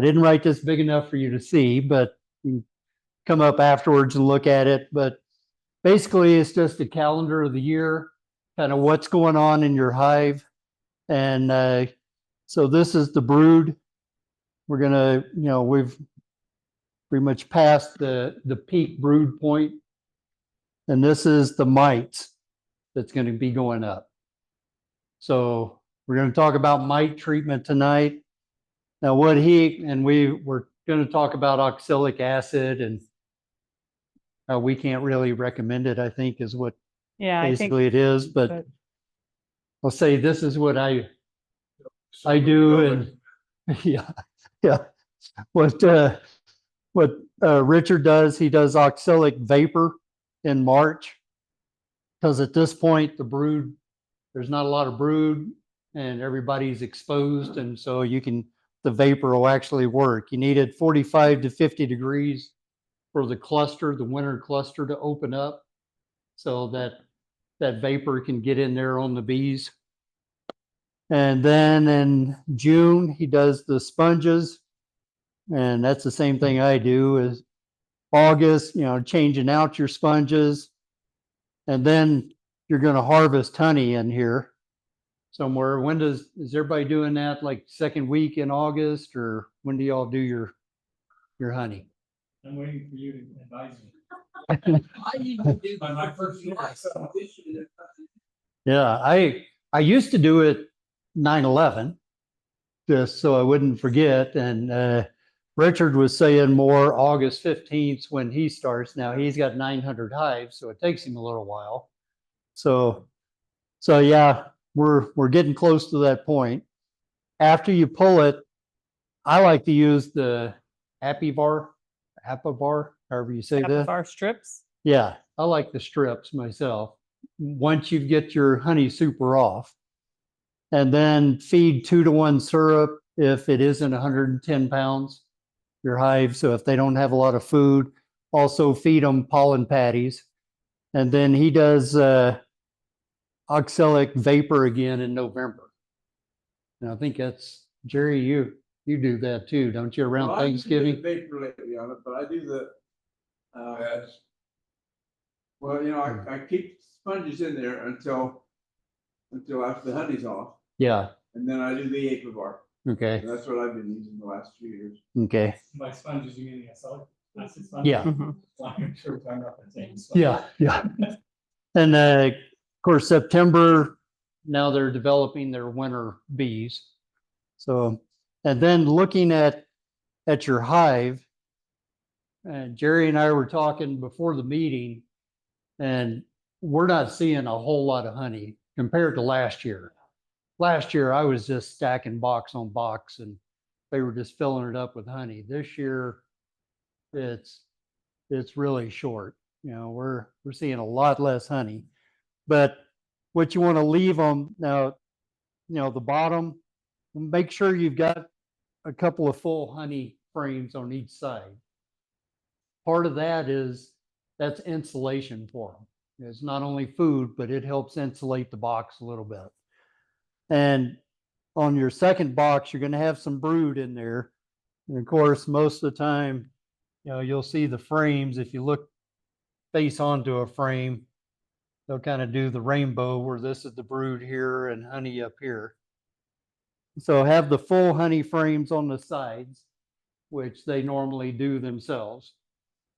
I didn't write this big enough for you to see, but you can come up afterwards and look at it. But basically, it's just a calendar of the year, kind of what's going on in your hive. And so this is the brood. We're gonna, we've pretty much passed the peak brood point, and this is the mites that's going to be going up. So we're going to talk about mite treatment tonight. Now, we're going to talk about oxalic acid, and we can't really recommend it, I think, is what basically it is. But I'll say this is what I do, and yeah. What Richard does, he does oxalic vapor in March, because at this point there's not a lot of brood and everybody's exposed, and so the vapor will actually work. You need it 45 to 50 degrees for the winter cluster to open up, so that vapor can get in there on the bees. And then in June, he does the sponges, and that's the same thing I do. Is August, changing out your sponges, and then you're going to harvest honey in here somewhere. Is everybody doing that, like second week in August, or when do y'all do your honey? I'm waiting for you to advise me. I usually do my first year. Yeah, I used to do it 9/11, just so I wouldn't forget. And Richard was saying more August 15th when he starts. Now he's got 900 hives, so it takes him a little while. So yeah, we're getting close to that point. After you pull it, I like to use the Apivar, however you say that. Apivar strips. Yeah, I like the strips myself. Once you get your honey super off, and then feed 2-to-1 syrup if it isn't 110 pounds, your hive. So if they don't have a lot of food, also feed them pollen patties. And then he does oxalic vapor again in November. And I think that's Jerry, you do that too, don't you, around Thanksgiving? I do the vapor lately on it, but I do the I keep sponges in there until after the honey's off. Yeah. And then I do the Apivar. Okay. And that's what I've been using the last 2 years. Okay. By sponges, you mean oxalic acid sponges? Yeah. I'm sure we're talking about the same stuff. Yeah. And of course, September, now they're developing their winter bees. So, and then looking at your hive, Jerry and I were talking before the meeting, and we're not seeing a whole lot of honey compared to last year. Last year, I was just stacking box on box, and they were just filling it up with honey. This year, it's really short. We're seeing a lot less honey. But what you want to leave them now, the bottom, make sure you've got a couple of full honey frames on each side. Part of that's insulation for them. It's not only food, but it helps insulate the box a little bit. And on your second box, you're going to have some brood in there. And of course, most of the time, you'll see the frames. If you look face onto a frame, they'll kind of do the rainbow where this is the brood here and honey up here. So have the full honey frames on the sides, which they normally do themselves.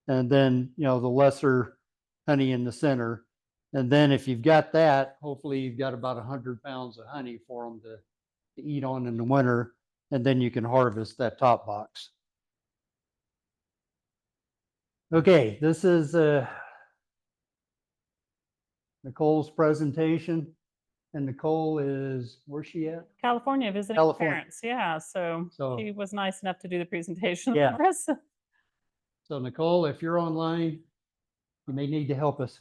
And then, the lesser honey in the center. And then if you've got that, hopefully you've got about 100 pounds of honey for them to eat on in the winter. And then you can harvest that top box. Okay, this is Nicole's presentation. And Nicole where's she at? California, visiting parents. Yeah, so she was nice enough to do the presentation for us. So Nicole, if you're online, you may need to help us.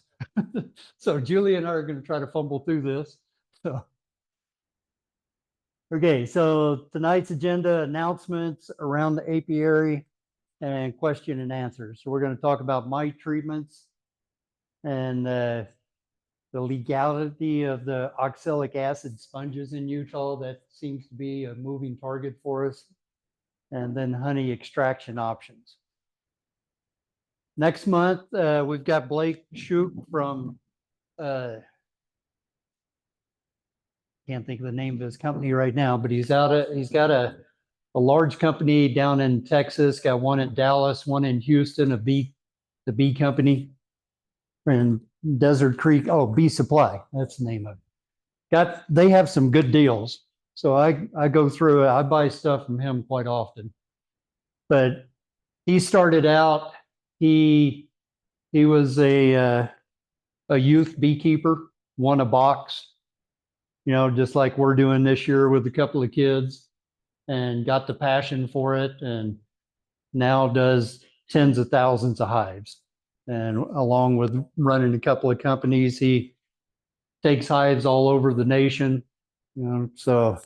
So Julie and I are going to try to fumble through this. Okay, so tonight's agenda: announcements around the apiary and question and answers. So we're going to talk about mite treatments and the legality of the oxalic acid sponges in Utah. That seems to be a moving target for us. and then honey extraction options. Next month, we've got Blake Shoup from, can't think of the name of his company right now, but he's got a large company down in Texas, got one in Dallas, one in Houston, the bee company. And Desert Creek, Bee Supply, that's the name of it. They have some good deals. So I go through, I buy stuff from him quite often. But he started out, he was a youth beekeeper, won a box, just like we're doing this year with a couple of kids, and got the passion for it, and now does tens of thousands of hives. And along with running a couple of companies, he takes hives all over the nation, so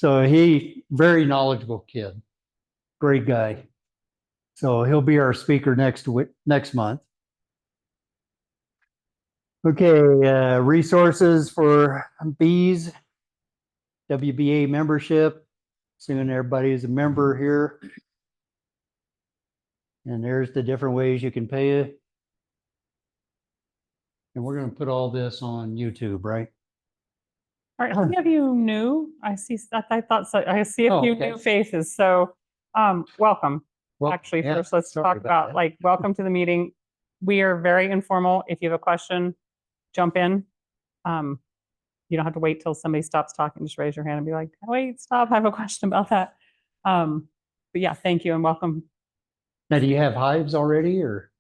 he, very knowledgeable kid, great guy. So he'll be our speaker next month. Okay, resources for bees, WBA membership. Assuming everybody is a member here. And there's the different ways you can pay it. And we're going to put all this on YouTube, right? All right, how many of you new? I see, I thought so. I see a few new faces. So welcome. Well, actually, yeah, first let's talk about like, welcome to the meeting. We are very informal. If you have a question, jump in. You don't have to wait till somebody stops talking. Just raise your hand and be like, wait, stop, I have a question about that. But yeah, thank you and welcome. Now, do you have hives already, or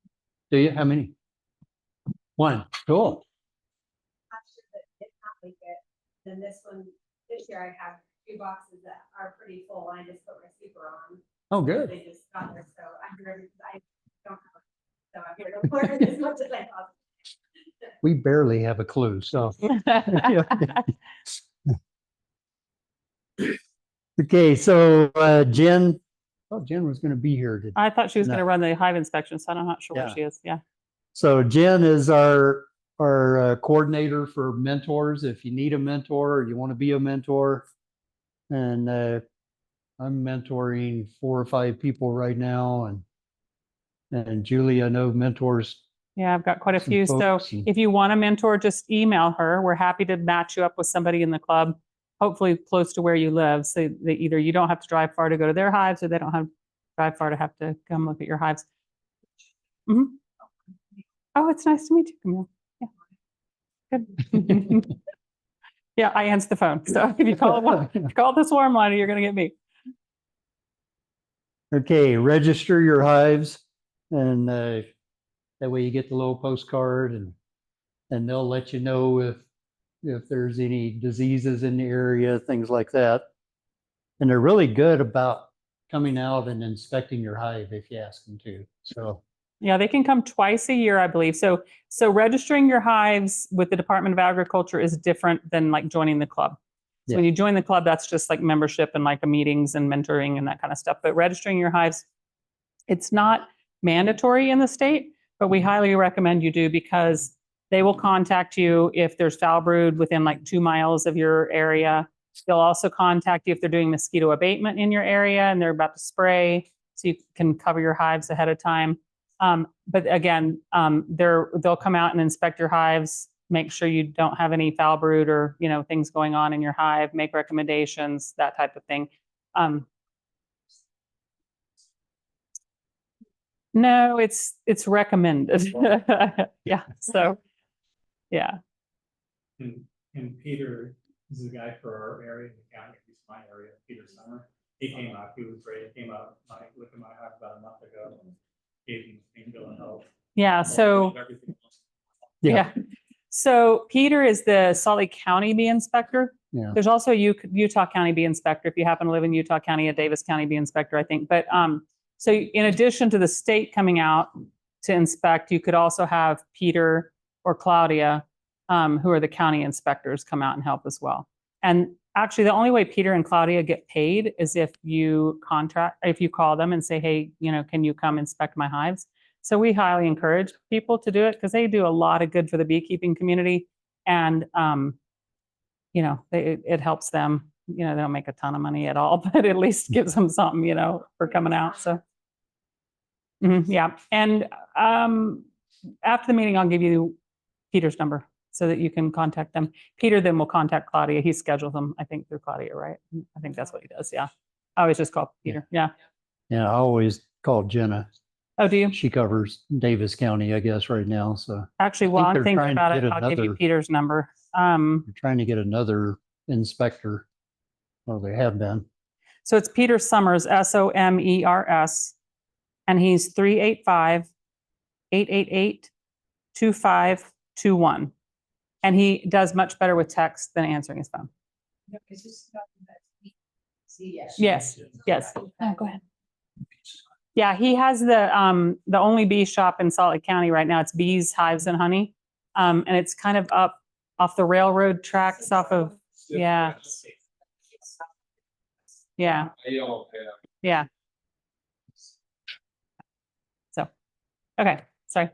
do you? How many? One. Cool. Then this year I have 2 boxes that are pretty full. I just put my super on. Oh, good. They just got there, so I'm here because I don't have so I'm here to learn as much as I possibly. We barely have a clue, so. Okay, so Jen was going to be here today. I thought she was going to run the hive inspection, so I'm not sure where Yeah. she is. Yeah. So Jen is our coordinator for mentors. If you need a mentor or you want to be a mentor, and I'm mentoring 4 or 5 people right now, and Julie, I know, mentors. Yeah, I've got quite a some few. So folks, and if you want a mentor, just email her. We're happy to match you up with somebody in the club, hopefully close to where you live. So that either you don't have to drive far to go to their hives, or they don't have to drive far to have to come look at your hives. Mhm. Oh, it's nice to meet you, Camille. Yeah. Good. Yeah, I answer the phone. So if you call this warm line, you're going to get me. Okay, register your hives, and that way you get the little postcard, and they'll let you know if there's any diseases in the area, things like that. And they're really good about coming out and inspecting your hive if you ask them to. So yeah, they can come twice a year, I believe. So registering your hives with the Department of Agriculture is different than like joining the club. So when you join the club, that's just like membership and like a meetings and mentoring and that kind of stuff. But registering your hives, it's not mandatory in the state, but we highly recommend you do, because they will contact you if there's foul brood within like 2 miles of your area. They'll also contact you if they're doing mosquito abatement in your area and they're about to spray, so you can cover your hives ahead of time. But again, they'll come out and inspect your hives, make sure you don't have any foul brood or things going on in your hive, make recommendations, that type of thing. No, it's recommended. Yeah. So, yeah. And Peter, this is a guy for our area, the county, at least my area, Peter Summer. He came out, he was great. He came out, looked at my hive about a month ago, gave him painkiller and help. Yeah. So, yeah. So Peter is the Salt Lake County bee inspector. yeah. There's also Utah County bee inspector. If you happen to live in Utah County, a Davis County bee inspector, I think. But so in addition to the state coming out to inspect, you could also have Peter or Claudia, who are the county inspectors, come out and help as well. And actually, the only way Peter and Claudia get paid is if you call them and say, hey, can you come inspect my hives? So we highly encourage people to do it, because they do a lot of good for the beekeeping community, and it helps them they don't make a ton of money at all, but at least gives them something, for coming out. So. Yeah. And after the meeting, I'll give you Peter's number so that you can contact them. Peter then will contact Claudia. He schedules them, I think, through Claudia, right? I think that's what he does. Yeah. I always just call Peter. Yeah. Yeah, I always call Jenna. Oh, do you? She covers Davis County, I guess, right now. So Actually, think while I'm they're thinking trying to about it, get I'll give you another- Peter's number. we're trying to get another inspector. Well, they have been. So it's Peter Summers, SOMERS, and he's 385-888-2521. And he does much better with text than answering his phone. Yes, yes. Oh, go ahead. Yeah, he has the only bee shop in Salt Lake County right now. It's Bees, Hives, and Honey. And it's kind of up off the railroad tracks off of, yeah. Yeah. Yeah. So, okay, sorry.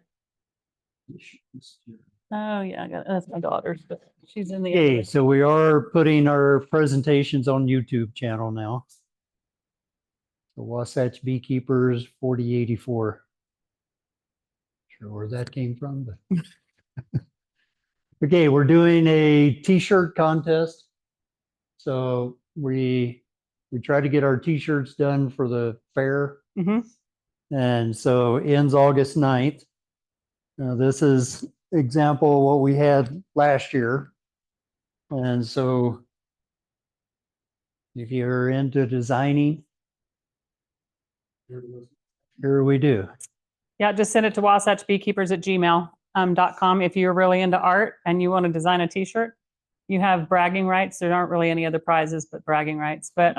Oh, yeah, that's my daughter's, but she's in the. Okay, so we are putting our presentations on YouTube channel now. The Wasatch Beekeepers 4084. Sure where that came from, but. Okay, we're doing a t-shirt contest. So we try to get our t-shirts done for the fair. Mhm. And so ends August 9th. Now this is example of what we had last year. And so if you're into designing, here we do. Yeah, just send it to wasatchbeekeepers@gmail.com. If you're really into art and you want to design a t-shirt, you have bragging rights. There aren't really any other prizes but bragging rights. But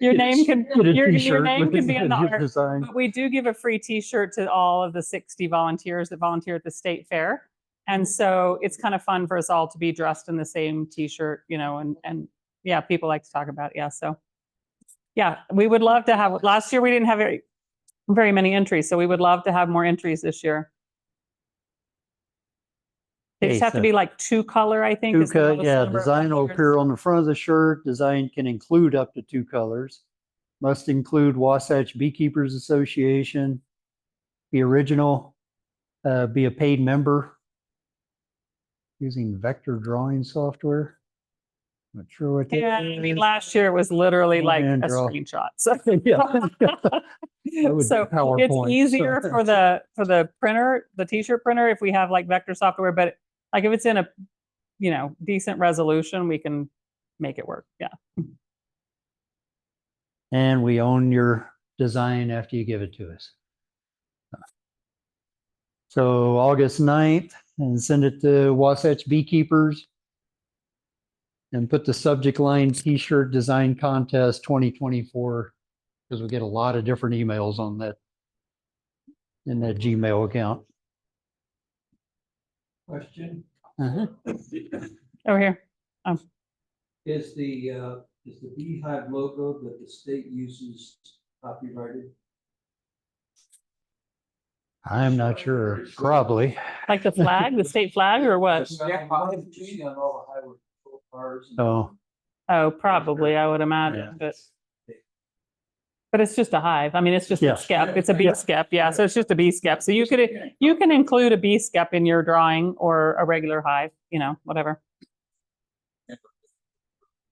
your name can Get a your t-shirt name with can be on the your art. design. But we do give a free t-shirt to all of the 60 volunteers that volunteer at the state fair. And so it's kind of fun for us all to be dressed in the same t-shirt, and yeah, people like to talk about it. Yeah. So yeah, we would love to have, last year we didn't have very many entries, so we would love to have more entries this year. They Okay, just have to so be like two color, I think. Two is the cut, lowest yeah, number of design will volunteers. appear on the front of the shirt. Design can include up to 2 colors. Must include Wasatch Beekeepers Association, be original, be a paid member using vector drawing software. Not sure what that Yeah, I mean, is. last year it was literally Oh, like man, a draw. screenshot. So, Yeah. would so be PowerPoint, it's so. easier for the printer, the t-shirt printer, if we have like vector software, but like if it's in a, decent resolution, we can make it work. Yeah. And we own your design after you give it to us. So August 9th, and send it to Wasatch Beekeepers. And put the subject line T-shirt design contest 2024, because we get a lot of different emails on that, in that Gmail account. Question, Over here. is the Beehive logo that the state uses copyrighted? I'm not sure, probably. Like the flag, the state flag, or what? Yeah, I see on all the highway patrol cars. and- Oh, Oh, probably, I would imagine, but it's just a hive. I mean, it's just Yeah. a skep. It's a bee Yeah. skep. Yeah. So it's just a bee skep. So you can include a bee skep in your drawing or a regular hive, whatever.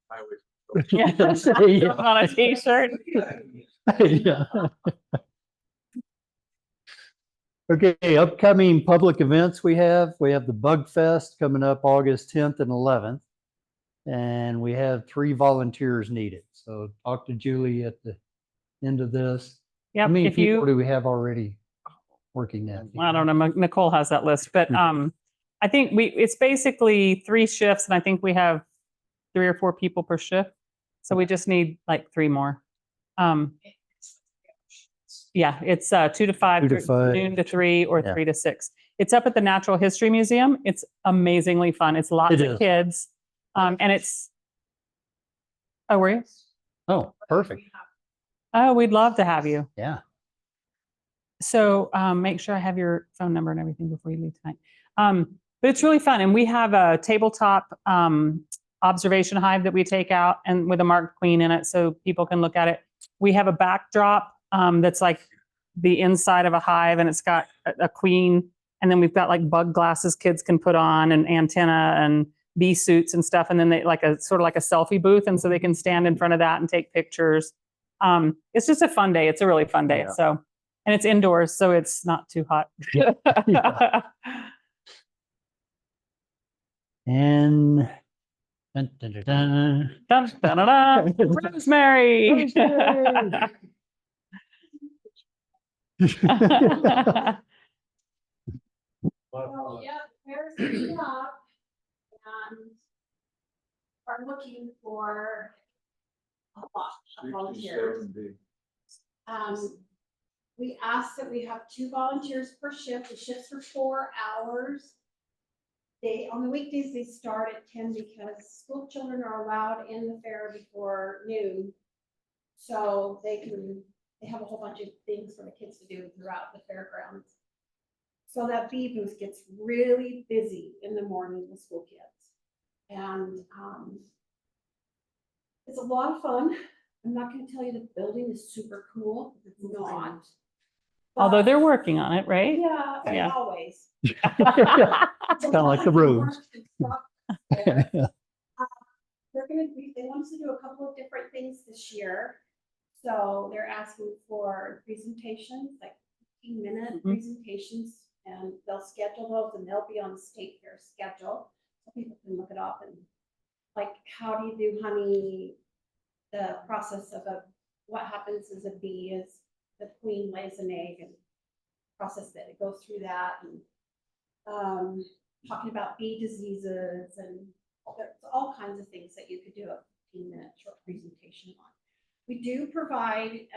Highway. Yeah. Yeah. On a t-shirt. Yeah. Okay, upcoming public events we have the Bug Fest coming up August 10th and 11th. And we have 3 volunteers needed. So talk to Julie at the end of this. How Yep. many If people you, do we have already working that? I don't know, Nicole has that list, but I think it's basically 3 shifts, and I think we have 3 or 4 people per shift. So we just need like 3 more. Yeah, it's 2 to 5, 2 to 5. noon to 3, or Yeah. 3 to 6. It's up at the Natural History Museum. It's amazingly fun. It's lots It of is. kids. And it's, oh, were you? Oh, perfect. Oh, we'd love to have you. Yeah. So make sure I have your phone number and everything before you leave tonight. But it's really fun. And we have a tabletop observation hive that we take out and with a marked queen in it so people can look at it. We have a backdrop that's like the inside of a hive and it's got a queen. And then we've got like bug glasses kids can put on and antenna and bee suits and stuff. And then they like a sort of like a selfie booth. And so they can stand in front of that and take pictures. It's just a fun day. It's a really fun day. Yeah. So, and it's indoors, so it's not too hot. Yeah. Yeah. And dun, dun, dun, dun. Dun, dun, dun, dun. Rosemary. Well, yeah, Paris is up and are looking for a lot of volunteers. We asked that we have 2 volunteers per shift. The shifts are 4 hours. On the weekdays, they start at 10 because school children are allowed in the fair before noon. So they have a whole bunch of things for the kids to do throughout the fairgrounds. So that bee booth gets really busy in the morning with school kids. And it's a lot of fun. I'm not going to tell you the building is super cool. It's not. Although But- they're working on it, right? Yeah, Yeah. always. It's kind of like the rooms. They're they want us to do a couple of different things this year. So they're asking for presentations, like 15-minute presentations, and they'll schedule those and they'll be on the state fair schedule. So people can look it up and like, how do you do honey? The process of what happens as a bee is the queen lays an egg and process that it goes through that and talking about bee diseases and there's all kinds of things that you could do a 15-minute short presentation on. We do provide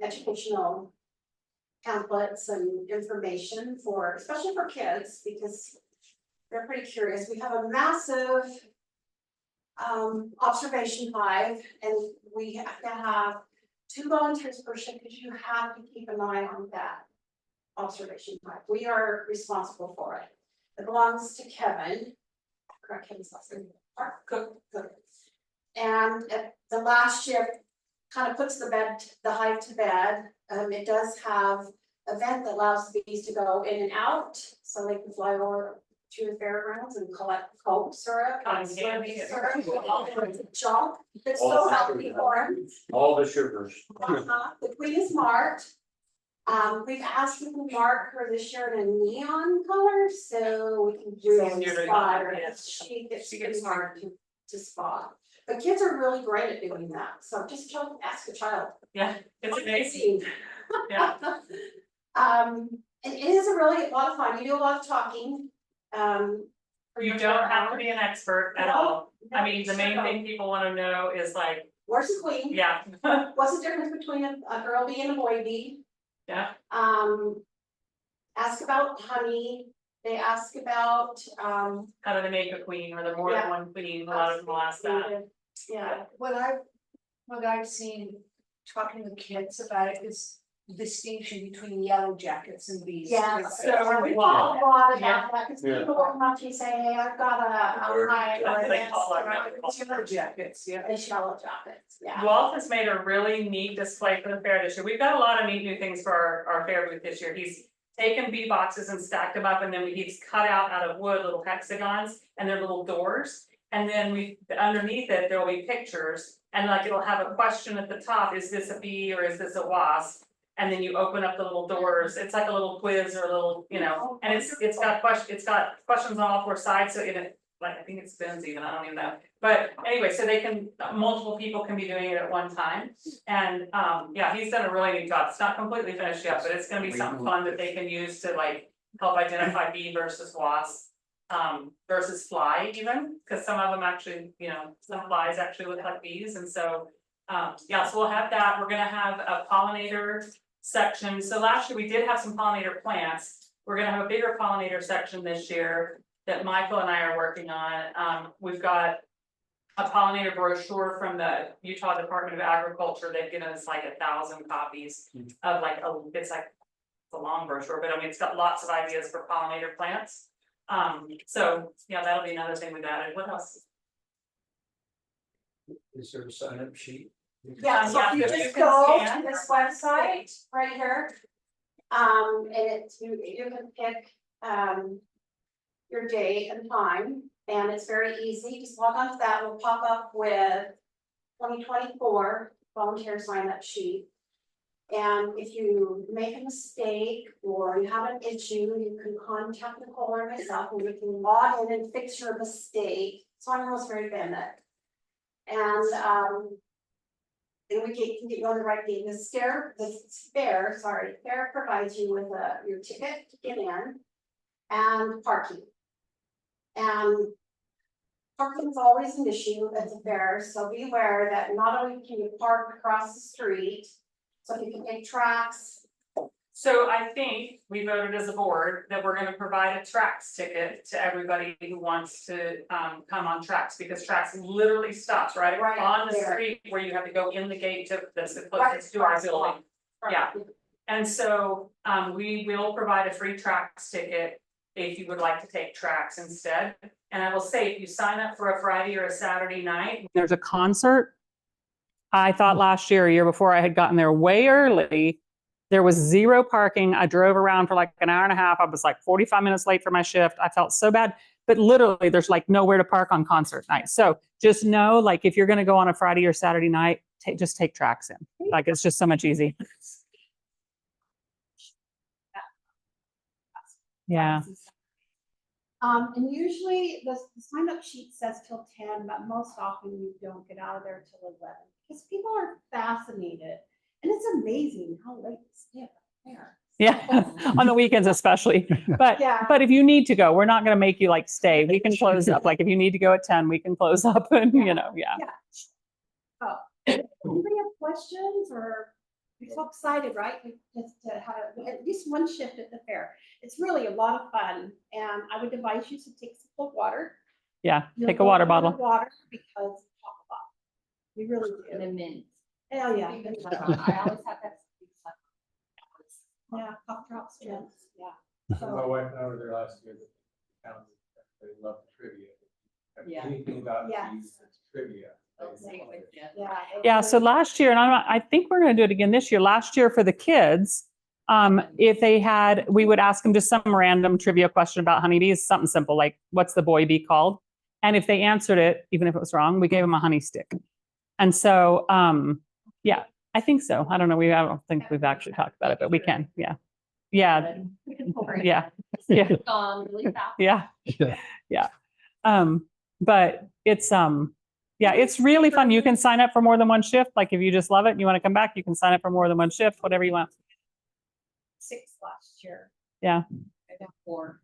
educational pamphlets and information especially for kids, because they're pretty curious. We have a massive observation hive, and we have to have 2 volunteers per shift because you have to keep an eye on that observation hive. We are responsible for it. It belongs to Kevin. Correct, Kevin's last name. Cook. And at the last shift kind of puts the hive to bed. It does have a vent that allows the bees to go in and out, so they can fly over to the fairgrounds and collect cold syrup and syrup, all kinds of junk. It's so healthy for them. All the sugars. The queen is marked. We've asked people to mark her this year in a neon color, so we can really spot her. She gets hard to spot. But kids are really great at doing that, so just ask a child. Yeah, it's amazing. Yeah. And it is a lot of fun. You do a lot of talking. You don't have to be an expert at all. I mean, the main thing people want to know is like, where's the queen? yeah. What's the difference between a girl bee and a boy bee? Yeah. Ask about honey. They ask about How do they make a queen? Or there more than one queen? A lot of them will ask that. Yeah. What I've seen talking with kids about it is the distinction between yellow jackets and bees. Yeah, So so we we talk a lot Yeah. about that, because Yeah. people will come up to you and say, hey, I've got a hive or They this. call it Yellow jackets, yeah. They yellow jackets, yeah. Walt has made a really neat display for the fair this year. We've got a lot of neat new things for our fair booth this year. He's taken bee boxes and stacked them up, and then he's cut out of wood little hexagons and they're little doors. And then underneath it, there will be pictures, and like it'll have a question at the top, is this a bee or is this a wasp? And then you open up the little doors, it's like a little quiz or a little, and it's got questions on all 4 sides, so I think it spins even, I don't even know. But anyway, so multiple people can be doing it at one time. And yeah, he's done a really neat job. It's not completely finished yet, but it's gonna be something fun that they can use to like help identify bee versus wasp. Versus fly even, because some of them actually, some flies actually look like bees, and so yeah, so we'll have that. We're gonna have a pollinator section. So last year we did have some pollinator plants. We're gonna have a bigger pollinator section this year that Michael and I are working on. We've got a pollinator brochure from the Utah Department of Agriculture. They've given us like 1,000 copies of it's a long brochure, but I mean, it's got lots of ideas for pollinator plants. So yeah, that'll be another thing we've added. What else? Is there a sign up sheet? Yeah, so you Yeah, just you can go scan. to this website right here. And it's, you can pick, your date and time, and it's very easy. Just log on to that, will pop up with 2024 volunteer sign up sheet. And if you make a mistake or you have an issue, you can contact Nicole or myself, and we can log in and fix your mistake. So I'm Rosemary Bennett. And, then we can get you on the right thing. The fair provides you with your ticket to get in and parking. And parking is always an issue at the fair, so be aware that not only can you park across the street, so if you can take tracks. So I think we voted as a board that we're gonna provide a tracks ticket to everybody who wants to come on tracks, because tracks literally stops right Right on the there. street where you have to go in the gate to that's the Right closest to our across the building. line. Yeah. And so we will provide a free tracks ticket if you would like to take tracks instead. And I will say, if you sign up for a Friday or a Saturday night, there's a concert. I thought last year, a year before, I had gotten there way early. There was zero parking. I drove around for like an hour and a half. I was like 45 minutes late for my shift. I felt so bad, but literally there's like nowhere to park on concert night. So just know, like, if you're going to go on a Friday or Saturday night, just take tracks in. Like, it's just so much easy. Yeah. And usually the sign up sheet says till 10, but most often you don't get out of there till 11, because people are fascinated. And it's amazing how late they stay at the fair. Yeah, on the weekends especially. But Yeah. but if you need to go, we're not going to make you like stay. We can close up. Like, if you need to go at 10, we can close up, and yeah. Oh, anybody have questions, or you're so excited, right? Just to have at least one shift at the fair. It's really a lot of fun, and I would advise you to take some cold water. Yeah, You'll take a go water for bottle. Water, because we really do. And a mint. Hell yeah. I always have that. Yeah, cough drops, yeah. My So, wife and I were there last year. They love trivia. Yeah. Anything about Yes. these, it's trivia. yeah. Yeah, so last year, and I think we're going to do it again this year. Last year for the kids, if they had, we would ask them just some random trivia question about honeybees, something simple like, what's the boy bee called? And if they answered it, even if it was wrong, we gave them a honey stick. And so, yeah, I think so. I don't know. I don't think we've actually talked about it, but we can. Yeah. Yeah. Yeah. Yeah. Really fast. Yeah. Yeah. But it's, yeah, it's really fun. You can sign up for more than one shift. Like, if you just love it and you want to come back, you can sign up for more than one shift, whatever you want. 6 last year. Yeah. I got 4.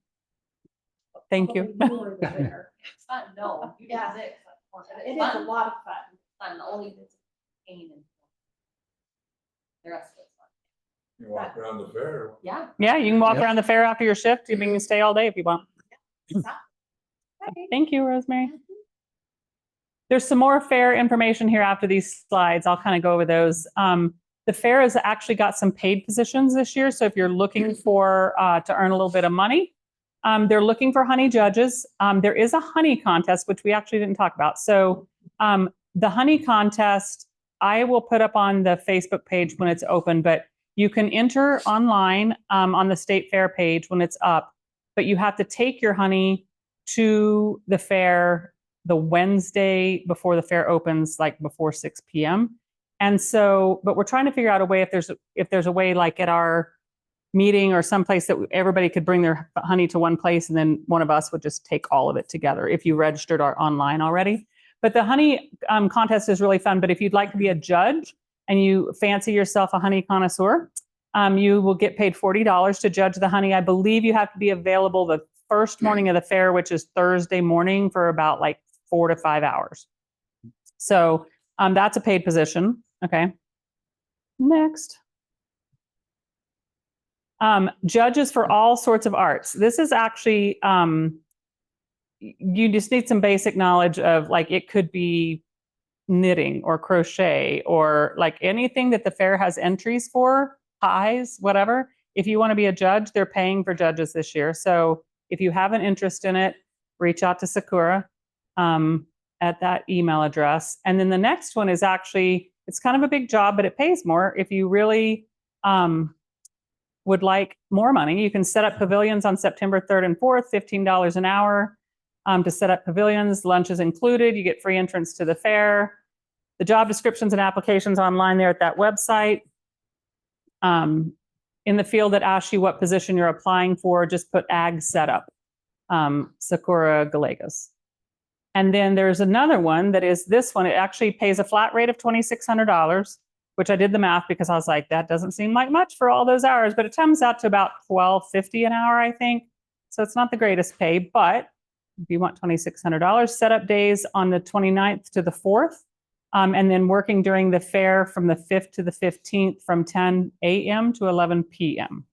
Thank you. You were the winner. It's fun, no. You did Yeah. 6. It is a lot of fun. Fun, the only pain and the rest of it's fun. You walk around the fair. Yeah. Yeah, you can walk Yep. around the fair after your shift. You can stay all day if you want. Okay. Thank you, Rosemary. There's some more fair information here after these slides. I'll kind of go over those. The fair has actually got some paid positions this year. So if you're looking for to earn a little bit of money, they're looking for honey judges. There is a honey contest, which we actually didn't talk about. So the honey contest, I will put up on the Facebook page when it's open, but you can enter online on the state fair page when it's up, but you have to take your honey to the fair the Wednesday before the fair opens, like before 6 p.m. And so, but we're trying to figure out a way, if there's a way, like at our meeting or someplace, that everybody could bring their honey to one place, and then one of us would just take all of it together if you registered online already. But the honey contest is really fun. But if you'd like to be a judge and you fancy yourself a honey connoisseur, you will get paid $40 to judge the honey. I believe you have to be available the first morning of the fair, which is Thursday morning, for about like 4 to 5 hours. So that's a paid position. Okay. Next. Judges for all sorts of arts. This is actually, you just need some basic knowledge of, like, it could be knitting or crochet or like anything that the fair has entries for, pies, whatever. If you want to be a judge, they're paying for judges this year. So if you have an interest in it, reach out to Sakura. at that email address. And then the next one is actually, it's kind of a big job, but it pays more. If you really would like more money, you can set up pavilions on September 3rd and 4th, $15 an hour to set up pavilions. Lunch is included. You get free entrance to the fair. The job descriptions and applications online there at that website. In the field that asks you what position you're applying for, just put ag setup, Sakura Galegas. And then there's another one that is this one. It actually pays a flat rate of $2,600, which I did the math because I was like, that doesn't seem like much for all those hours, but it comes out to about $12.50 an hour, I think. So it's not the greatest pay, but if you want $2,600, setup days on the 29th to the 4th, and then working during the fair from the 5th to the 15th from 10 a.m. to 11 p.m.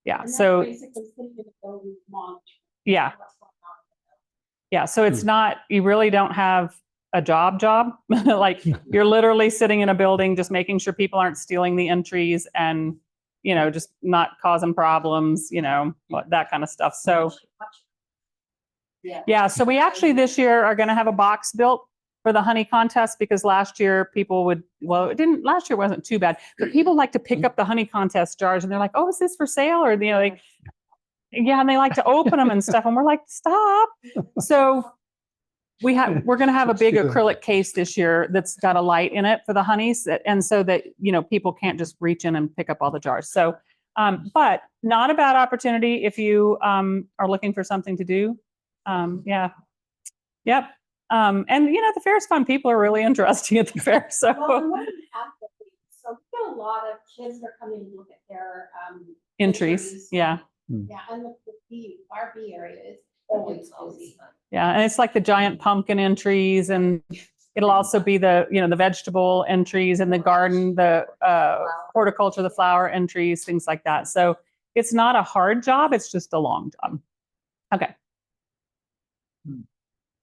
Yeah, And that's so basically sitting in the building monitoring yeah. what's going on with the building. Yeah, so it's not, you really don't have a job. Like you're literally sitting in a building, just making sure people aren't stealing the entries and, you know, just not causing problems, you know, that kind of stuff. So, yeah, so we actually this year are going to have a box built for the honey contest because last year people would, well, last year wasn't too bad, but people like to pick up the honey contest jars and they're like, oh, is this for sale? Or, you know, like, yeah, and they like to open them and stuff. And we're like, stop. So we're going to have a big acrylic case this year that's got a light in it for the honeys. And so that, you know, people can't just reach in and pick up all the jars. So, but not a bad opportunity if you are looking for something to do. Yeah. Yep. And you know, the fair is fun. People are really interesting at the fair. So, Well, and what do we have to do? So we get a lot of kids that are coming to look at their entries. Yeah. Yeah, and our bee area is always busy. Yeah. And it's like the giant pumpkin entries, and it'll also be the, you know, the vegetable entries and the garden, the horticulture, the flower entries, things like that. So it's not a hard job. It's just a long job. Okay.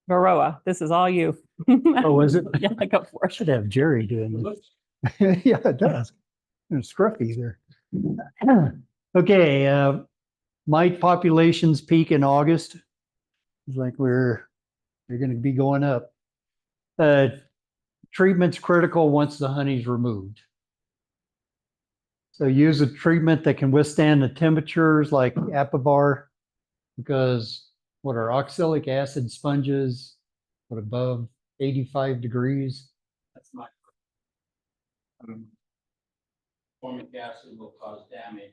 Varroa, this is all you. Oh, is it? Yeah, go for I it. should have Jerry doing this. Yeah, it does. It's scruffy there. Okay, mite populations peak in August. It's like we're going to be going up. Treatment's critical once the honey's removed. So use a treatment that can withstand the temperatures like Apivar, because what are oxalic acid sponges, what above 85 degrees? That's my. Formic acid will cause damage.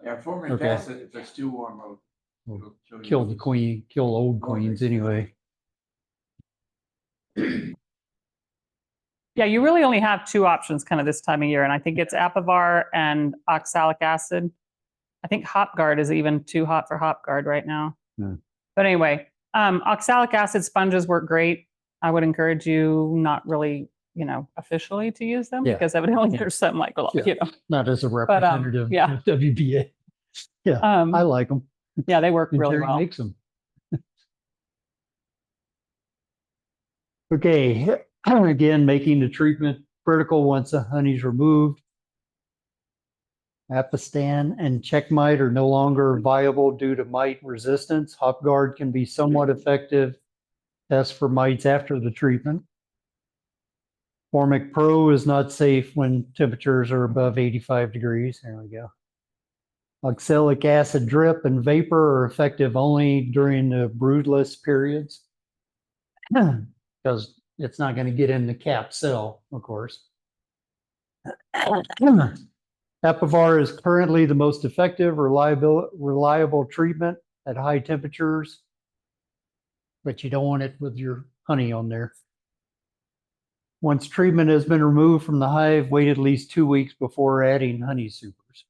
Yeah, formic Okay. acid, if it's too warm, Will kill the queen, kill old queens anyway. Yeah, you really only have two options kind of this time of year, and I think it's Apivar and oxalic acid. I think HopGuard is even too hot for HopGuard right now. Hmm. But anyway, oxalic acid sponges work great. I would encourage you not really, you know, officially to use them, Yeah. because evidently there's some like, Yeah. you know, Not as a representative yeah. of WBA. Yeah, I like them. yeah, they work really Jerry well. makes them. Okay, again, making the treatment critical once the honey's removed. Apistan and check mite are no longer viable due to mite resistance. HopGuard can be somewhat effective. Test for mites after the treatment. Formic Pro is not safe when temperatures are above 85 degrees. There we go. Oxalic acid drip and vapor are effective only during the broodless periods, because it's not going to get in the cap cell, of course. Apivar is currently the most effective, reliable treatment at high temperatures, but you don't want it with your honey on there. Once treatment has been removed from the hive, wait at least 2 weeks before adding honey supers.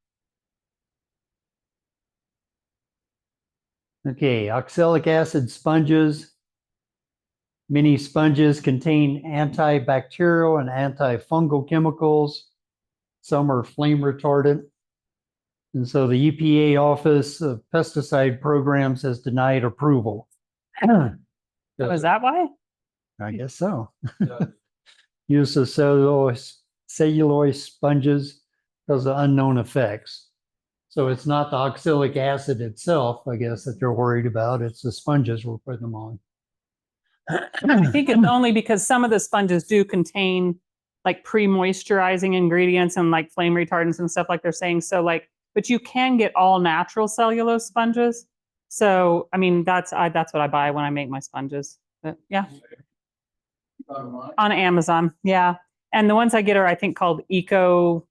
Okay, oxalic acid sponges. Many sponges contain antibacterial and antifungal chemicals. Some are flame retardant. And so the EPA Office of Pesticide Programs has denied approval. Oh, is that why? I guess so. Use of cellulose sponges because of unknown effects. So it's not the oxalic acid itself, I guess, that they're worried about. It's the sponges we're putting them on. I think it's only because some of the sponges do contain like pre-moisturizing ingredients and like flame retardants and stuff like they're saying. So like, but you can get all natural cellulose sponges. So, I mean, that's what I buy when I make my sponges. But yeah, Online. on Amazon. Yeah. And the ones I get are, I think, called Eco,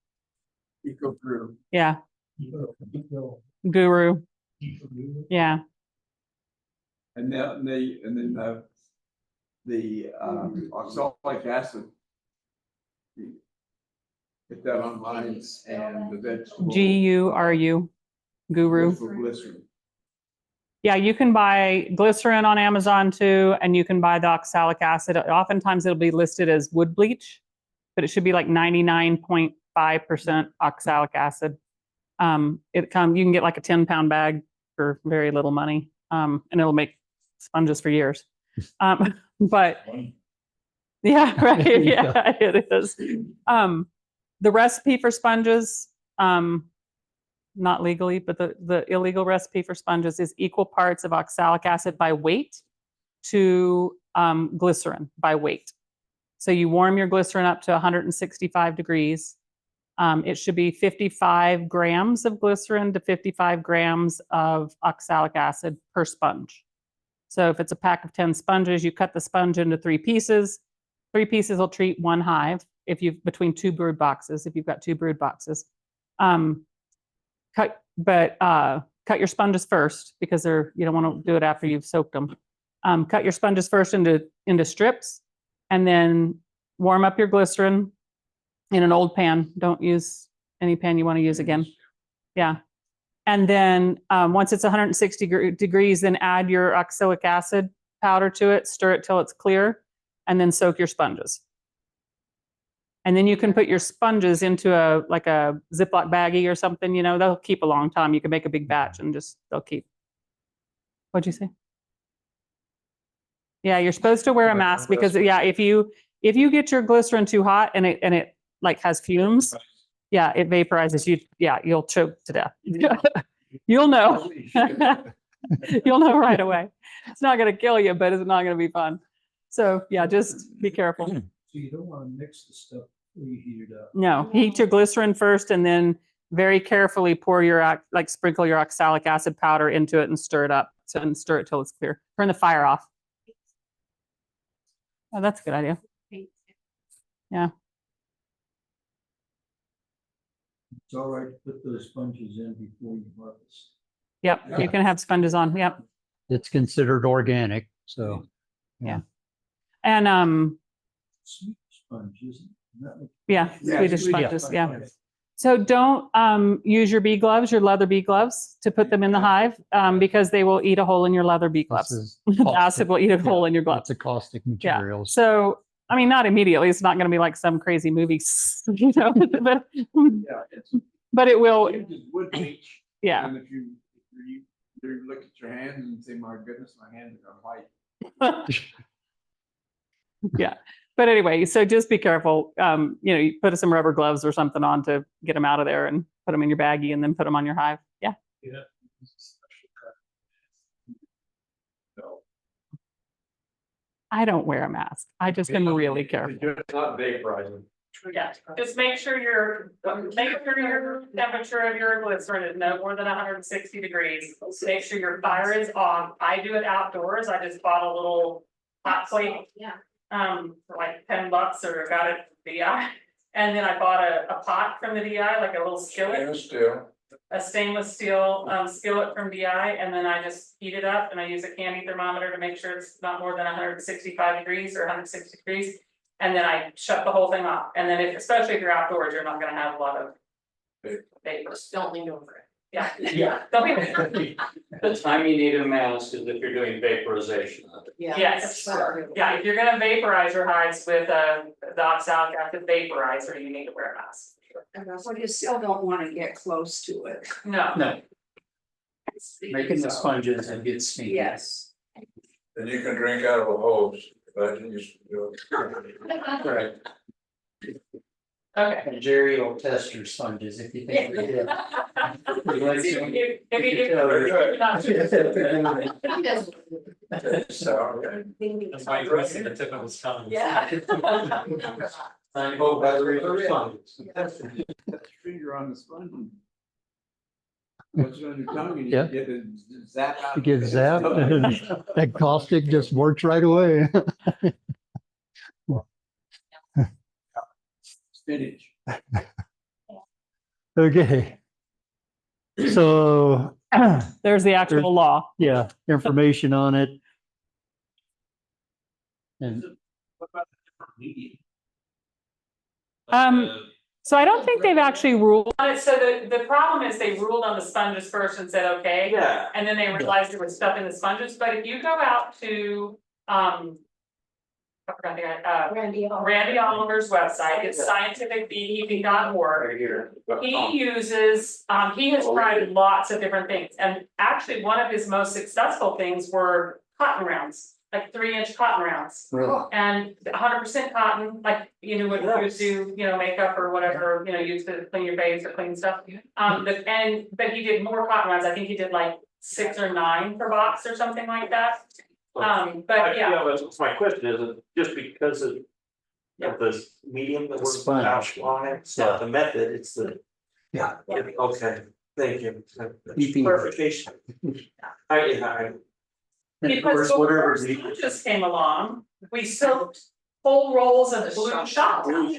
Brew. yeah, Eco Guru. brew. Yeah. And then the oxalic acid. Get that online and the vegetable. Guru, Guru. Glycerin. Yeah, you can buy glycerin on Amazon too, and you can buy the oxalic acid. Oftentimes it'll be listed as wood bleach, but it should be like 99.5% oxalic acid. You can get like a 10-pound bag for very little money, and it'll make sponges for years. But yeah, right, yeah, it is. The recipe for sponges, not legally, but the illegal recipe for sponges is equal parts of oxalic acid by weight to glycerin by weight. So you warm your glycerin up to 165 degrees. It should be 55 grams of glycerin to 55 grams of oxalic acid per sponge. So if it's a pack of 10 sponges, you cut the sponge into 3 pieces. 3 pieces will treat 1 hive if you've between 2 brood boxes, if you've got 2 brood boxes. Cut your sponges first because you don't want to do it after you've soaked them. Cut your sponges first into strips, and then warm up your glycerin in an old pan. Don't use any pan you want to use again. Yeah. And then once it's 160 degrees, then add your oxalic acid powder to it, stir it till it's clear, and then soak your sponges. And then you can put your sponges into a Ziploc baggie or something, they'll keep a long time. You can make a big batch and they'll keep. What'd you say? Yeah, you're supposed to wear a mask because if you get your glycerin too hot and it like has fumes, yeah, it vaporizes you. Yeah, you'll choke to death. You'll know. You'll know right away. It's not going to kill you, but it's not going to be fun. So yeah, just be careful. So you don't want to mix the stuff before you heat it up. No, heat your glycerin first and then very carefully sprinkle your oxalic acid powder into it and stir it up. And stir it till it's clear. Turn the fire off. Oh, that's a good idea. Yeah. It's all right to put those sponges in before you harvest. Yep, Yeah. you can have sponges on. Yep. It's considered organic, so. Yeah. And Sweet sponge, isn't it? yeah, Yeah, Swedish Swedish sponges. Yeah. So don't use your bee gloves, your leather bee gloves, to put them in the hive because they will eat a hole in your leather bee This gloves. is The caustic. acid will eat a hole in your gloves. It's a caustic Yeah. material. So, I mean, not immediately. It's not going to be like some crazy movie, Yeah, it's but it will. wood bleach. Yeah. And if you look at your hands and say, my goodness, my hands are white. Yeah. But anyway, so just be careful. You put some rubber gloves or something on to get them out of there and put them in your baggie and then put them on your hive. Yeah. Yeah. I don't wear a mask. I just am really careful. Not vaporizing. Yeah, just make sure your temperature of your glycerin is no more than 160 degrees. Make sure your fire is off. I do it outdoors. I just bought a little hot plate. Yeah. For like $10 or got it from DI. And then I bought a pot from the DI, like a little skillet, a stainless steel skillet from DI, and then I just heat it up and I use a candy thermometer to make sure it's not more than 165 degrees or 160 degrees. And then I shut the whole thing off. And then especially if you're outdoors, you're not gonna have a lot of vapor. Don't lean over it. Yeah. Yeah. Don't be. The time you need a mask is if you're doing vaporization. Yes, yeah, if you're gonna vaporize your hives with the oxalic acid vaporizer, you need to wear a mask. But you still don't want to get close to it. No. No, making the sponges and get sneaky. Yes. And you can drink out of a hose, but you used to do it. Right. Okay. And Jerry will test your sponges if you think. If you Very good. do. So, That's why you're pressing the tip of his tongue. Yeah. I hope by the response. Finger on the sponge. What's on your tongue and you Yeah. get a zap out. It gets zapped. That caustic just works right away. Spinach. Okay. So, There's the actual law. yeah, information on it. And What about the different media? So I don't think they've actually ruled on it. So the problem is they ruled on the sponges first and said, okay. Yeah. And then they realized there was stuff in the sponges, but if you go out to, I forgot the guy, Randy Oliver's website, it's scientificbeekeeping.org. Right here. He uses, he has tried lots of different things, and actually one of his most successful things were cotton rounds, like 3-inch cotton rounds. really, And 100% cotton, like, you know, what you would do, you know, makeup or whatever, you know, use to clean your face or clean stuff. But he did more cotton rounds, I think he did like 6 or 9 per box or something like that. But yeah, That's my question, is it just because of the medium that we're Sponge. on it, it's not the method, it's the. Yeah. Okay, thank you. EP. Clarification. I. because before sponges came along, we soaked whole rolls of blue shop towel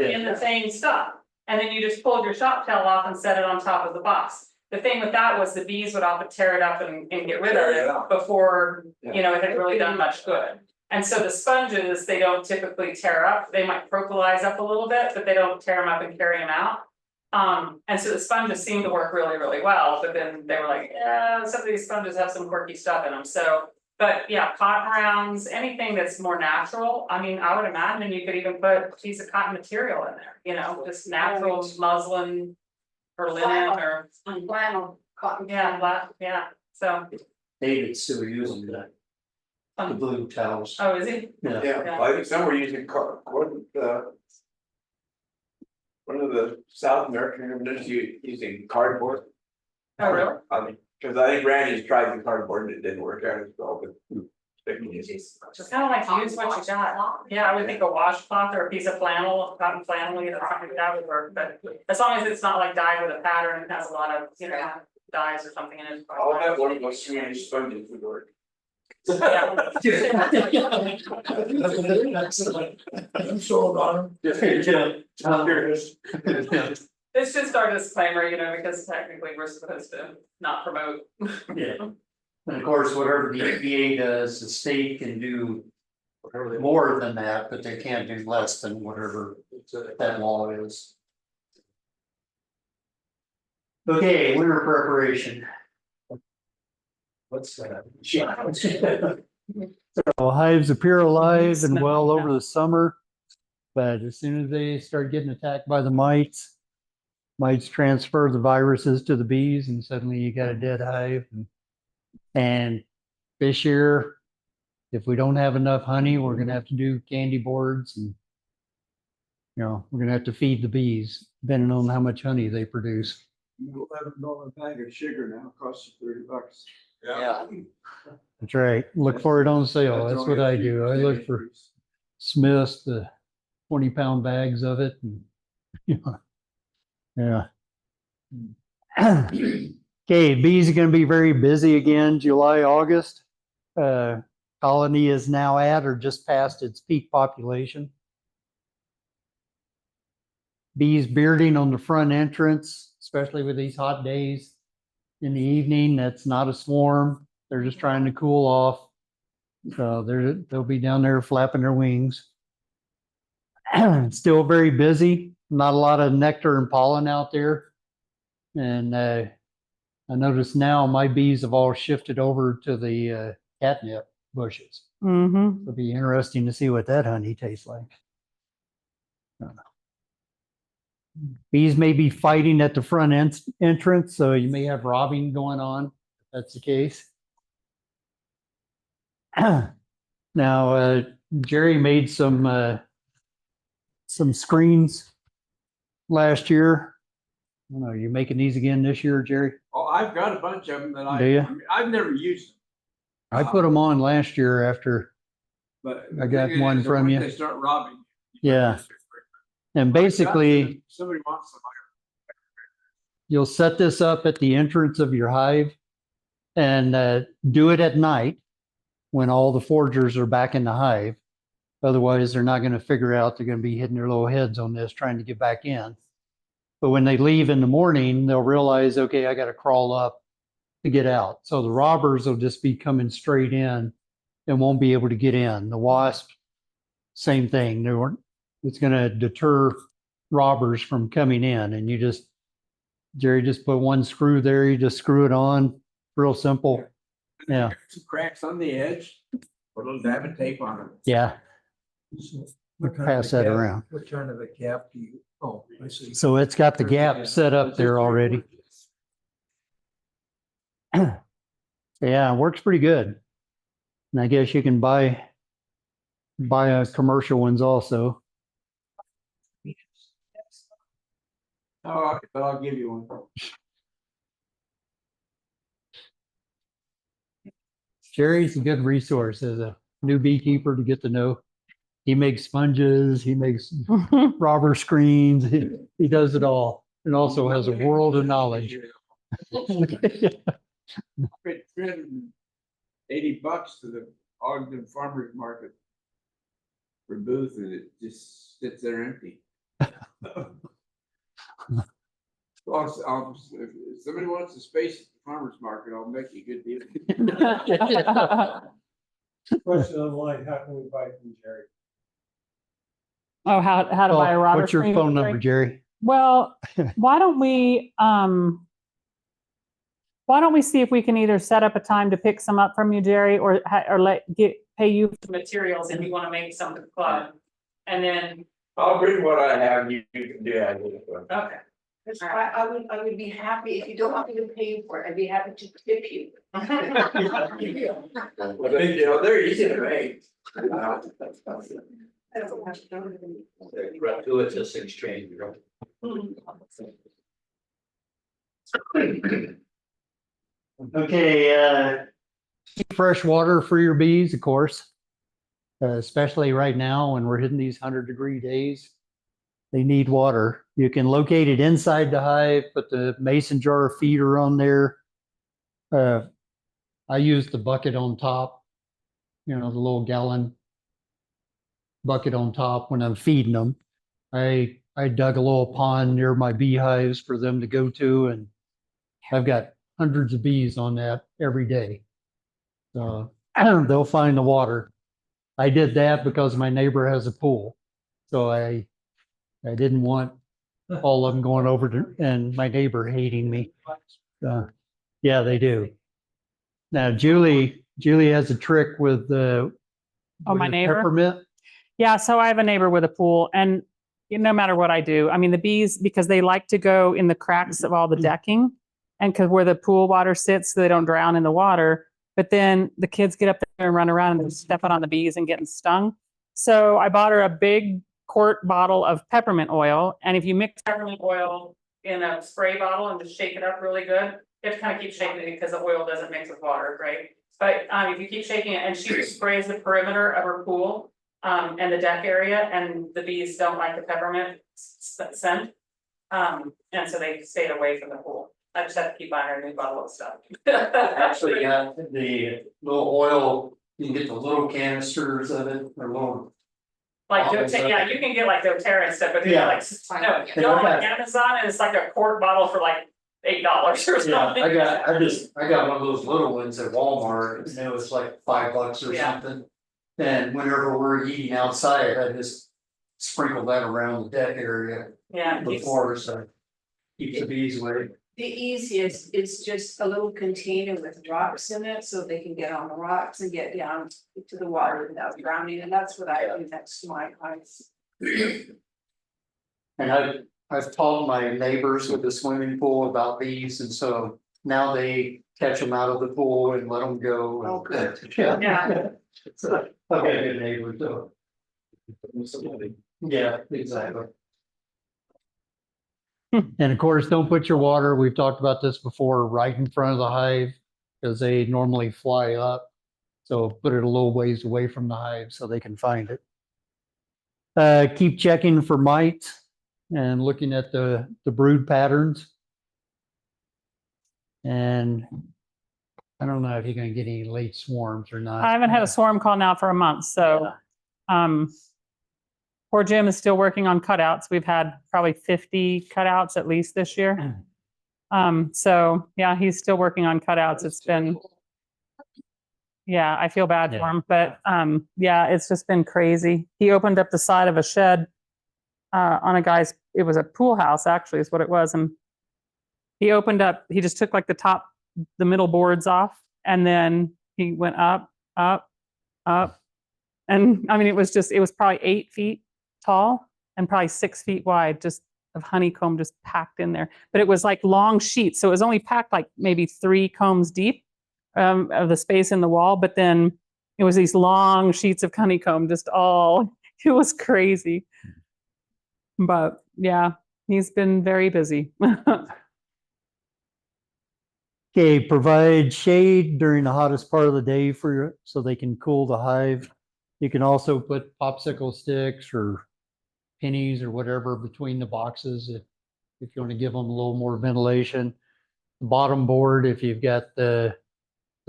in the same stuff. And then you just pulled your shop towel off and set it on top of the box. The thing with that was the bees would often tear it up and get rid of it before, you know, it had really done much good. And so the sponges, they don't typically tear up, they might propolize up a little bit, but they don't tear them up and carry them out. And so the sponges seem to work really, really well, but then they were like, yeah, some of these sponges have some quirky stuff in them, so. But yeah, cotton rounds, anything that's more natural, I mean, I would imagine you could even put a piece of cotton material in there, you know, just natural muslin. Or linen or, Flannel, cotton. yeah, so, David's still using the blue towels. oh, is he? Yeah. yeah, I think some were using one of the South American governments using cardboard. Oh, really? Cause I think Randy's tried the cardboard and it didn't work out as well, but. Just kind of like use what you got. Yeah, I would think a washcloth or a piece of flannel, cotton flannel, you know, something like that would work, but as long as it's not like dyed with a pattern and has a lot of, you know, dyes or something in it. I'll have one of those Swedish sponges would work. Yeah. I'm sold on It's just our disclaimer, you know, because technically we're supposed to not promote. Yeah. And of course, whatever the WBA does, the state can do more than that, but they can't do less than whatever that law is. Okay, winter preparation. What's that? So hives appear alive and well over the summer, but as soon as they start getting attacked by the mites transfer the viruses to the bees, and suddenly you got a dead hive. And this year, if we don't have enough honey, we're gonna have to do candy boards, and you know, we're gonna have to feed the bees, depending on how much honey they produce. $11 bag of sugar now costs you $30. Yeah. That's right. Look for it on sale. That's what I do. I look for Smith's, the 20-pound bags of it, and you know, yeah. Okay, bees are going to be very busy again, July, August. Colony is now at or just past its peak population. Bees bearding on the front entrance, especially with these hot days in the evening. That's not a swarm. They're just trying to cool off. So they'll be down there flapping their wings. Still very busy. Not a lot of nectar and pollen out there. And I notice now my bees have all shifted over to the catnip bushes. Mm-hmm. It'll be interesting to see what that honey tastes like. Bees may be fighting at the front entrance, so you may have robbing going on, if that's the case. Now, Jerry made some screens last year. I don't know, you making these again this year, Jerry? Oh, I've got a bunch of them that Do ya? I've never used them. I put them on last year after, But I got the thing one is, from once you. They start robbing. Yeah. and basically Somebody wants some. you'll set this up at the entrance of your hive and do it at night when all the foragers are back in the hive. Otherwise, they're not going to figure out they're going to be hitting their little heads on this trying to get back in. But when they leave in the morning, they'll realize, okay, I got to crawl up to get out. So the robbers will just be coming straight in and won't be able to get in. The wasp, same thing. It's going to deter robbers from coming in. And Jerry just put one screw there. You just screw it on. Real simple. Yeah. Some cracks on the edge, put a little dab of tape on them. Yeah. What kind Pass of a that cap- around. What kind of a cap do you, oh, I see. So it's got the gap set up there already. Yeah, it works pretty good. And I guess you can buy commercial ones also. Oh, but I'll give you one. Jerry's a good resource as a new beekeeper to get to know. He makes sponges, he makes robber screens, he does it all, and also has a world of knowledge. Paid $380 to the Ogden Farmers Market for booth, and it just sits there empty. If somebody wants a space at the farmer's market, I'll make you a good deal. Question online, how can we buy from Jerry? Oh, how to buy a robber What's your screen, phone Jerry? number, Jerry? Well, why don't we see if we can either set up a time to pick some up from you, Jerry, or pay you for materials if you want to make some for the club, and then I'll bring what I have, you can do that. okay. I would be happy, if you don't want me to pay you for it, I'd be happy to tip you. Well, they're easy to make. I don't have to go to them. Gratuitous exchange, right? Okay, keep fresh water for your bees, of course. Especially right now when we're hitting these 100-degree days. They need water. You can locate it inside the hive, put the mason jar feeder on there. I use the bucket on top, the little gallon bucket on top when I'm feeding them. I dug a little pond near my beehives for them to go to, and I've got hundreds of bees on that every day. So they'll find the water. I did that because my neighbor has a pool. So I didn't want all of them going over to, and my neighbor hating me. Yeah, they do. Now, Julie has a trick with the My neighbor? peppermint. Yeah, so I have a neighbor with a pool, and no matter what I do, I mean, the bees, because they like to go in the cracks of all the decking, and because where the pool water sits, so they don't drown in the water. But then the kids get up there and run around and they're stepping on the bees and getting stung. So I bought her a big quart bottle of peppermint oil, and if you mix peppermint oil in a spray bottle and just shake it up really good, you have to kind of keep shaking it because the oil doesn't mix with water, right? But if you keep shaking it, and she sprays the perimeter of her pool and the deck area, and the bees don't like the peppermint scent, and so they stayed away from the pool. I just have to keep buying her a new bottle of stuff. Actually, the little oil, you can get the little canisters of it, or little. Like, yeah, you can get like doTERRA and stuff, but they're Yeah. like, no, go on Amazon and it's like a quart bottle for like $8 or something. I got one of those little ones at Walmart, and it was like $5 or Yeah. something. And whenever we're eating outside, I just sprinkle that around the deck area Yeah. before, so keeps the bees away. The easiest is just a little container with drops in it, so they can get on the rocks and get down to the water without drowning, and that's what I do next to my hives. And I've taught my neighbors with the swimming pool about bees, and so now they catch them out of the pool and let them go. Oh, good. Yeah. So, okay, good neighbor, so. Yeah, exactly. And of course, don't put your water, we've talked about this before, right in front of the hive, because they normally fly up So put it a little ways away from the hive so they can find it. Keep checking for mites and looking at the brood patterns. And I don't know if you're gonna get any late swarms or not. I haven't had a swarm call now for a month, so, poor Jim is still working on cutouts. We've had probably 50 cutouts at least this year. So yeah, he's still working on cutouts. It's been, yeah, I feel bad for Yeah. him, but, yeah, it's just been crazy. He opened up the side of a shed, on a guy's, it was a pool house actually is what it was. And he opened up, he just took like the middle boards off, and then he went up, up, up. And I mean, it was probably 8 feet tall and probably 6 feet wide, just of honeycomb just packed in there. But it was like long sheets. So it was only packed like maybe 3 combs deep, of the space in the wall. But then it was these long sheets of honeycomb, just all, it was crazy. But yeah, he's been very busy. Okay, provide shade during the hottest part of the day so they can cool the hive. You can also put popsicle sticks or pennies or whatever between the boxes if you want to give them a little more ventilation. The bottom board, if you've got the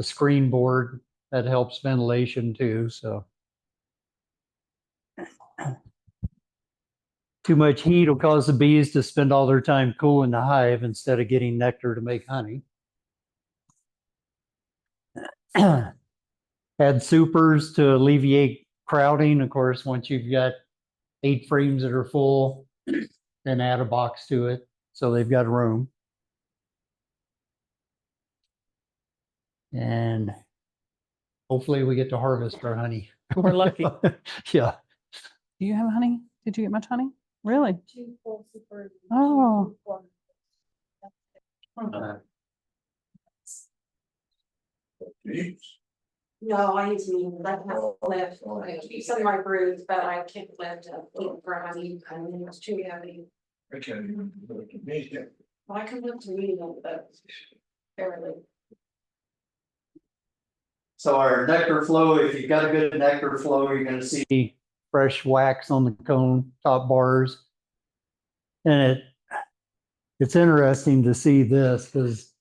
screen board, that helps ventilation too. So too much heat will cause the bees to spend all their time cooling the hive instead of getting nectar to make honey. Add supers to alleviate crowding. Of course, once you've got 8 frames that are full, then add a box to it so they've got room. And hopefully we get to harvest our honey. We're lucky. Yeah. Do you have honey? Did you get much honey? Really? 2 full super. Oh. 2 full. No, I use me, I can lift, I keep some of my broods, but I can't lift for honey, I mean, it's too heavy. I can't even look at me. Well, I can lift a medium, but barely. So our nectar flow, if you've got a good nectar flow, you're going to see fresh wax on the cone top bars. And it's interesting to see this because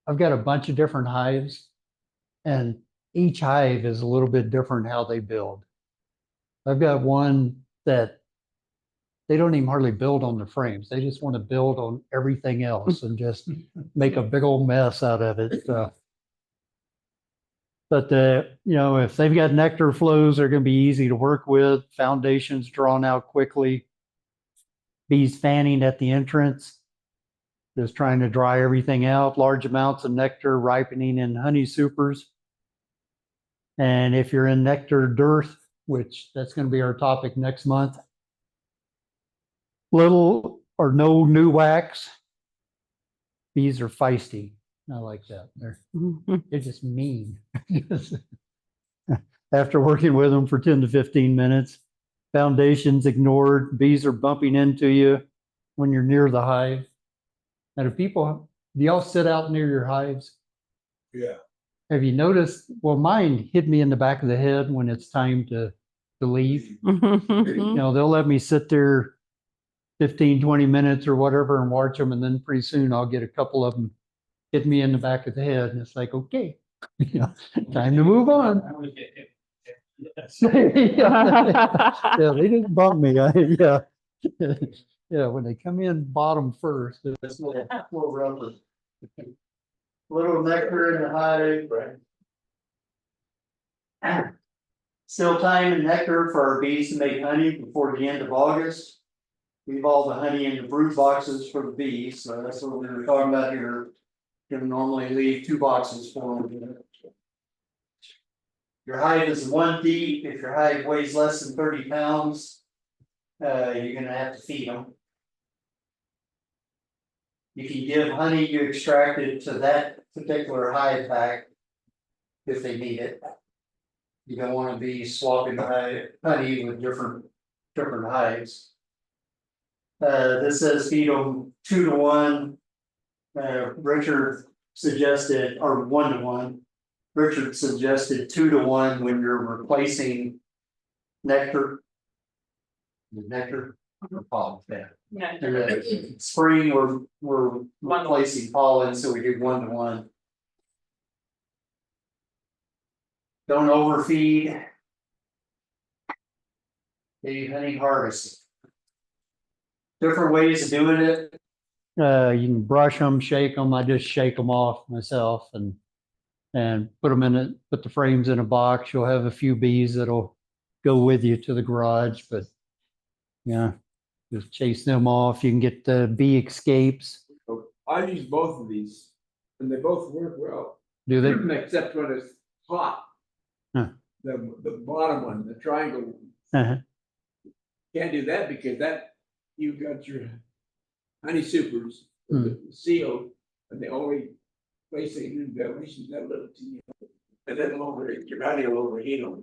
I've got a bunch of different hives, and each hive is a little bit different how they build. I've got one that they don't even hardly build on the frames. They just want to build on everything else and just make a big old mess out of it. But if they've got nectar flows, they're going to be easy to work with. Foundations drawn out quickly. Bees fanning at the entrance, just trying to dry everything out. Large amounts of nectar ripening in honey supers. And if you're in nectar dearth, which that's going to be our topic next month, little or no new wax. Bees are feisty. I like that. They're just mean. After working with them for 10 to 15 minutes, foundations ignored, bees are bumping into you when you're near the hive. And do y'all sit out near your hives? Yeah. Have you noticed? Well, mine hit me in the back of the head when it's time to leave. They'll let me sit there 15, 20 minutes or whatever and watch them. And then pretty soon I'll get a couple of them hit me in the back of the head. And it's like, okay, time to move on. Yeah, they didn't bump me. Yeah, when they come in bottom first, it's a little rubber. Little nectar in the hive, right? Still time and nectar for our bees to make honey before the end of August. Leave all the honey in the brood boxes for the bees. So that's what we were talking about here. You're gonna normally leave 2 boxes for them. Your hive is 1 deep. If your hive weighs less than 30 pounds, you're gonna have to feed them. You can give honey you extracted to that particular hive pack if they need it. You don't want to be swapping honey with different hives. This says feed them 2 to 1. Richard suggested, or 1 to 1. Richard suggested 2 to 1 when you're replacing nectar. The nectar or pollen, yeah. Yeah. And then spring, we're replacing pollen, so we do 1 to 1. Don't overfeed. The honey harvest. Different ways of doing it. You can brush them, shake them. I just shake them off myself and put them in it, put the frames in a box. You'll have a few bees that'll go with you to the garage, but yeah, just chase them off. You can get the bee escapes. I use both of these and they both work well, Do they? except when it's hot. Huh. The bottom one, the triangle one. Uh-huh. Can't do that because you've got your honey supers Hmm. sealed, and the only place they do ventilation is that little teeny. And then your honey will overheat them.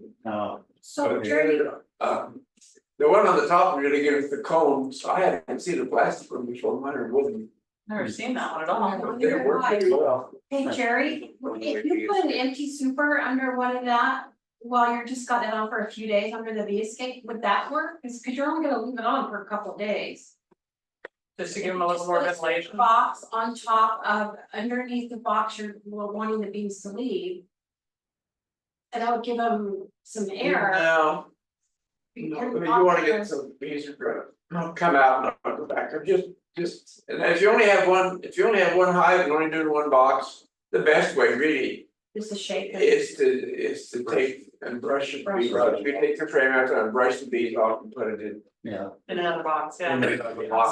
So Jerry, The one on the top really gives the cone, so I haven't seen a plastic one before, mine are wooden. Never seen that one at all. But they work pretty well. hey Jerry, if you put an empty super under one of that, while you're just got it on for a few days under the bee escape, would that work? Because you're only gonna leave it on for a couple of days. Just to give them a little more Just put a ventilation. box on top of, underneath the box you're wanting the bees to leave. And that would give them some air. No, You're if you not wanna gonna- get some bees are gonna come out and I'll go back, I'm just, and if you only have one hive and only do 1 box, the best way really Just a shake. is to take and brush it. Brush it. We take the frame out and brush the bees off and put it in. Yeah. In another box, yeah.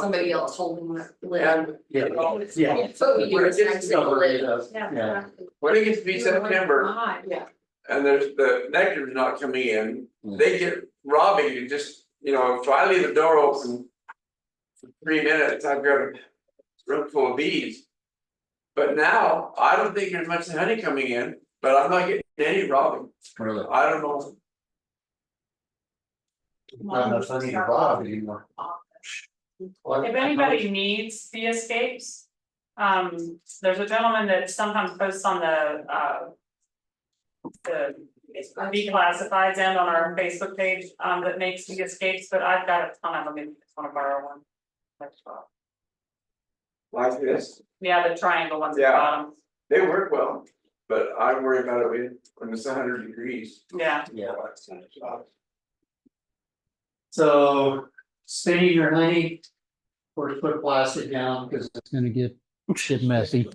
Somebody else holding the lid. And Yeah. Yeah. That's what we do, it's next to the lid. Yeah. when it gets to be September Yeah. and there's the nectar's not coming in, they get robbing you just, if I leave the door open for 3 minutes, I've got a room full of bees. But now, I don't think there's much honey coming in, but I'm not getting any robbing. Really. I don't know. Not enough honey to rob anymore. If anybody needs bee escapes, there's a gentleman that sometimes posts on the bee classifieds and on our Facebook page, that makes bee escapes, but I've got a ton of them, if you just wanna borrow one. Like this, Yeah, the triangle ones at the Yeah. bottom, they work well, but I worry about it when it's 100 degrees. yeah. Yeah. So spinning your honey, of course, put plastic down because it's gonna get messy.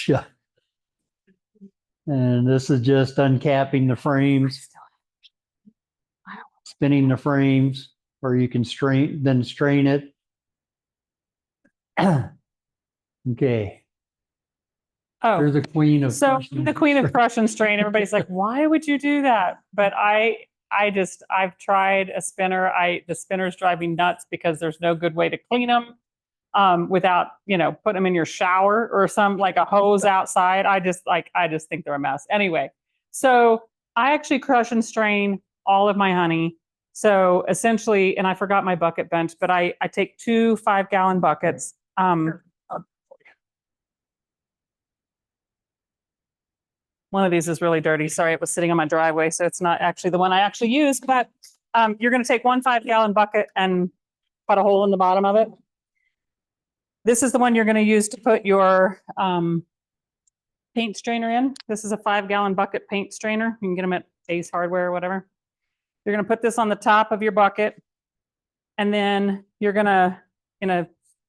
Yeah. And this is just uncapping the frames. Spinning the frames, or you can strain it. Okay, Oh, you're the queen of. so I'm the queen of crush and strain. Everybody's like, why would you do that? But I've tried a spinner. The spinner's drive me nuts because there's no good way to clean them. Without, putting them in your shower or like a hose outside. I just think they're a mess. Anyway, so I actually crush and strain all of my honey. So essentially, and I forgot my bucket bench, but I take 2 5-gallon buckets. One of these is really dirty. Sorry, it was sitting on my driveway, so it's not actually the one I actually use, but you're going to take 1 5-gallon bucket and cut a hole in the bottom of it. This is the one you're going to use to put your paint strainer in. This is a 5-gallon bucket paint strainer. You can get them at Ace Hardware or whatever. You're going to put this on the top of your bucket. And then you're going to,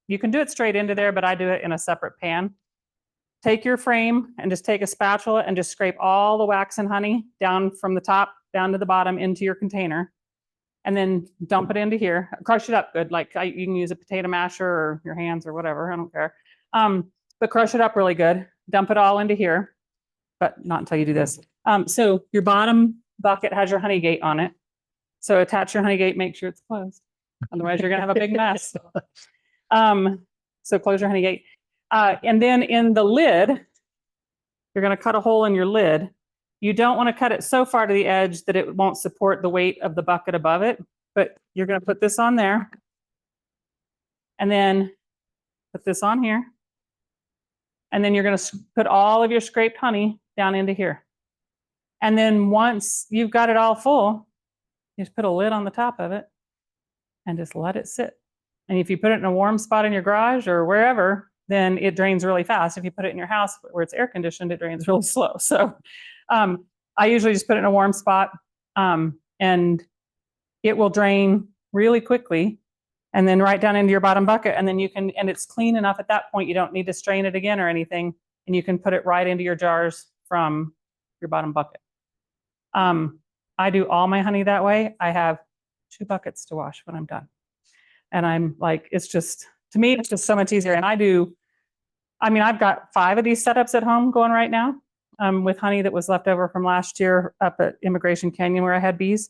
you can do it straight into there, but I do it in a separate pan. Take your frame and just take a spatula and just scrape all the wax and honey down from the top down to the bottom into your container. And then dump it into here, crush it up good. Like you can use a potato masher or your hands or whatever, I don't care. But crush it up really good. Dump it all into here, but not until you do this. So your bottom bucket has your honey gate on it. So attach your honey gate, make sure it's closed. Otherwise you're gonna have a big mess. So close your honey gate. And then in the lid, you're gonna cut a hole in your lid. You don't want to cut it so far to the edge that it won't support the weight of the bucket above it, but you're going to put this on there and then put this on here And then you're going to put all of your scraped honey down into here. And then once you've got it all full, you just put a lid on the top of it and just let it sit. And if you put it in a warm spot in your garage or wherever, then it drains really fast. If you put it in your house where it's air conditioned, it drains really slow. So I usually just put it in a warm spot and it will drain really quickly and then right down into your bottom bucket. And then you can, and it's clean enough at that point, you don't need to strain it again or anything. And you can put it right into your jars from your bottom bucket. I do all my honey that way. I have 2 buckets to wash when I'm done. And I'm like, it's just, to me, it's just so much easier. And I've got 5 of these setups at home going right now with honey that was left over from last year up at Immigration Canyon where I had bees.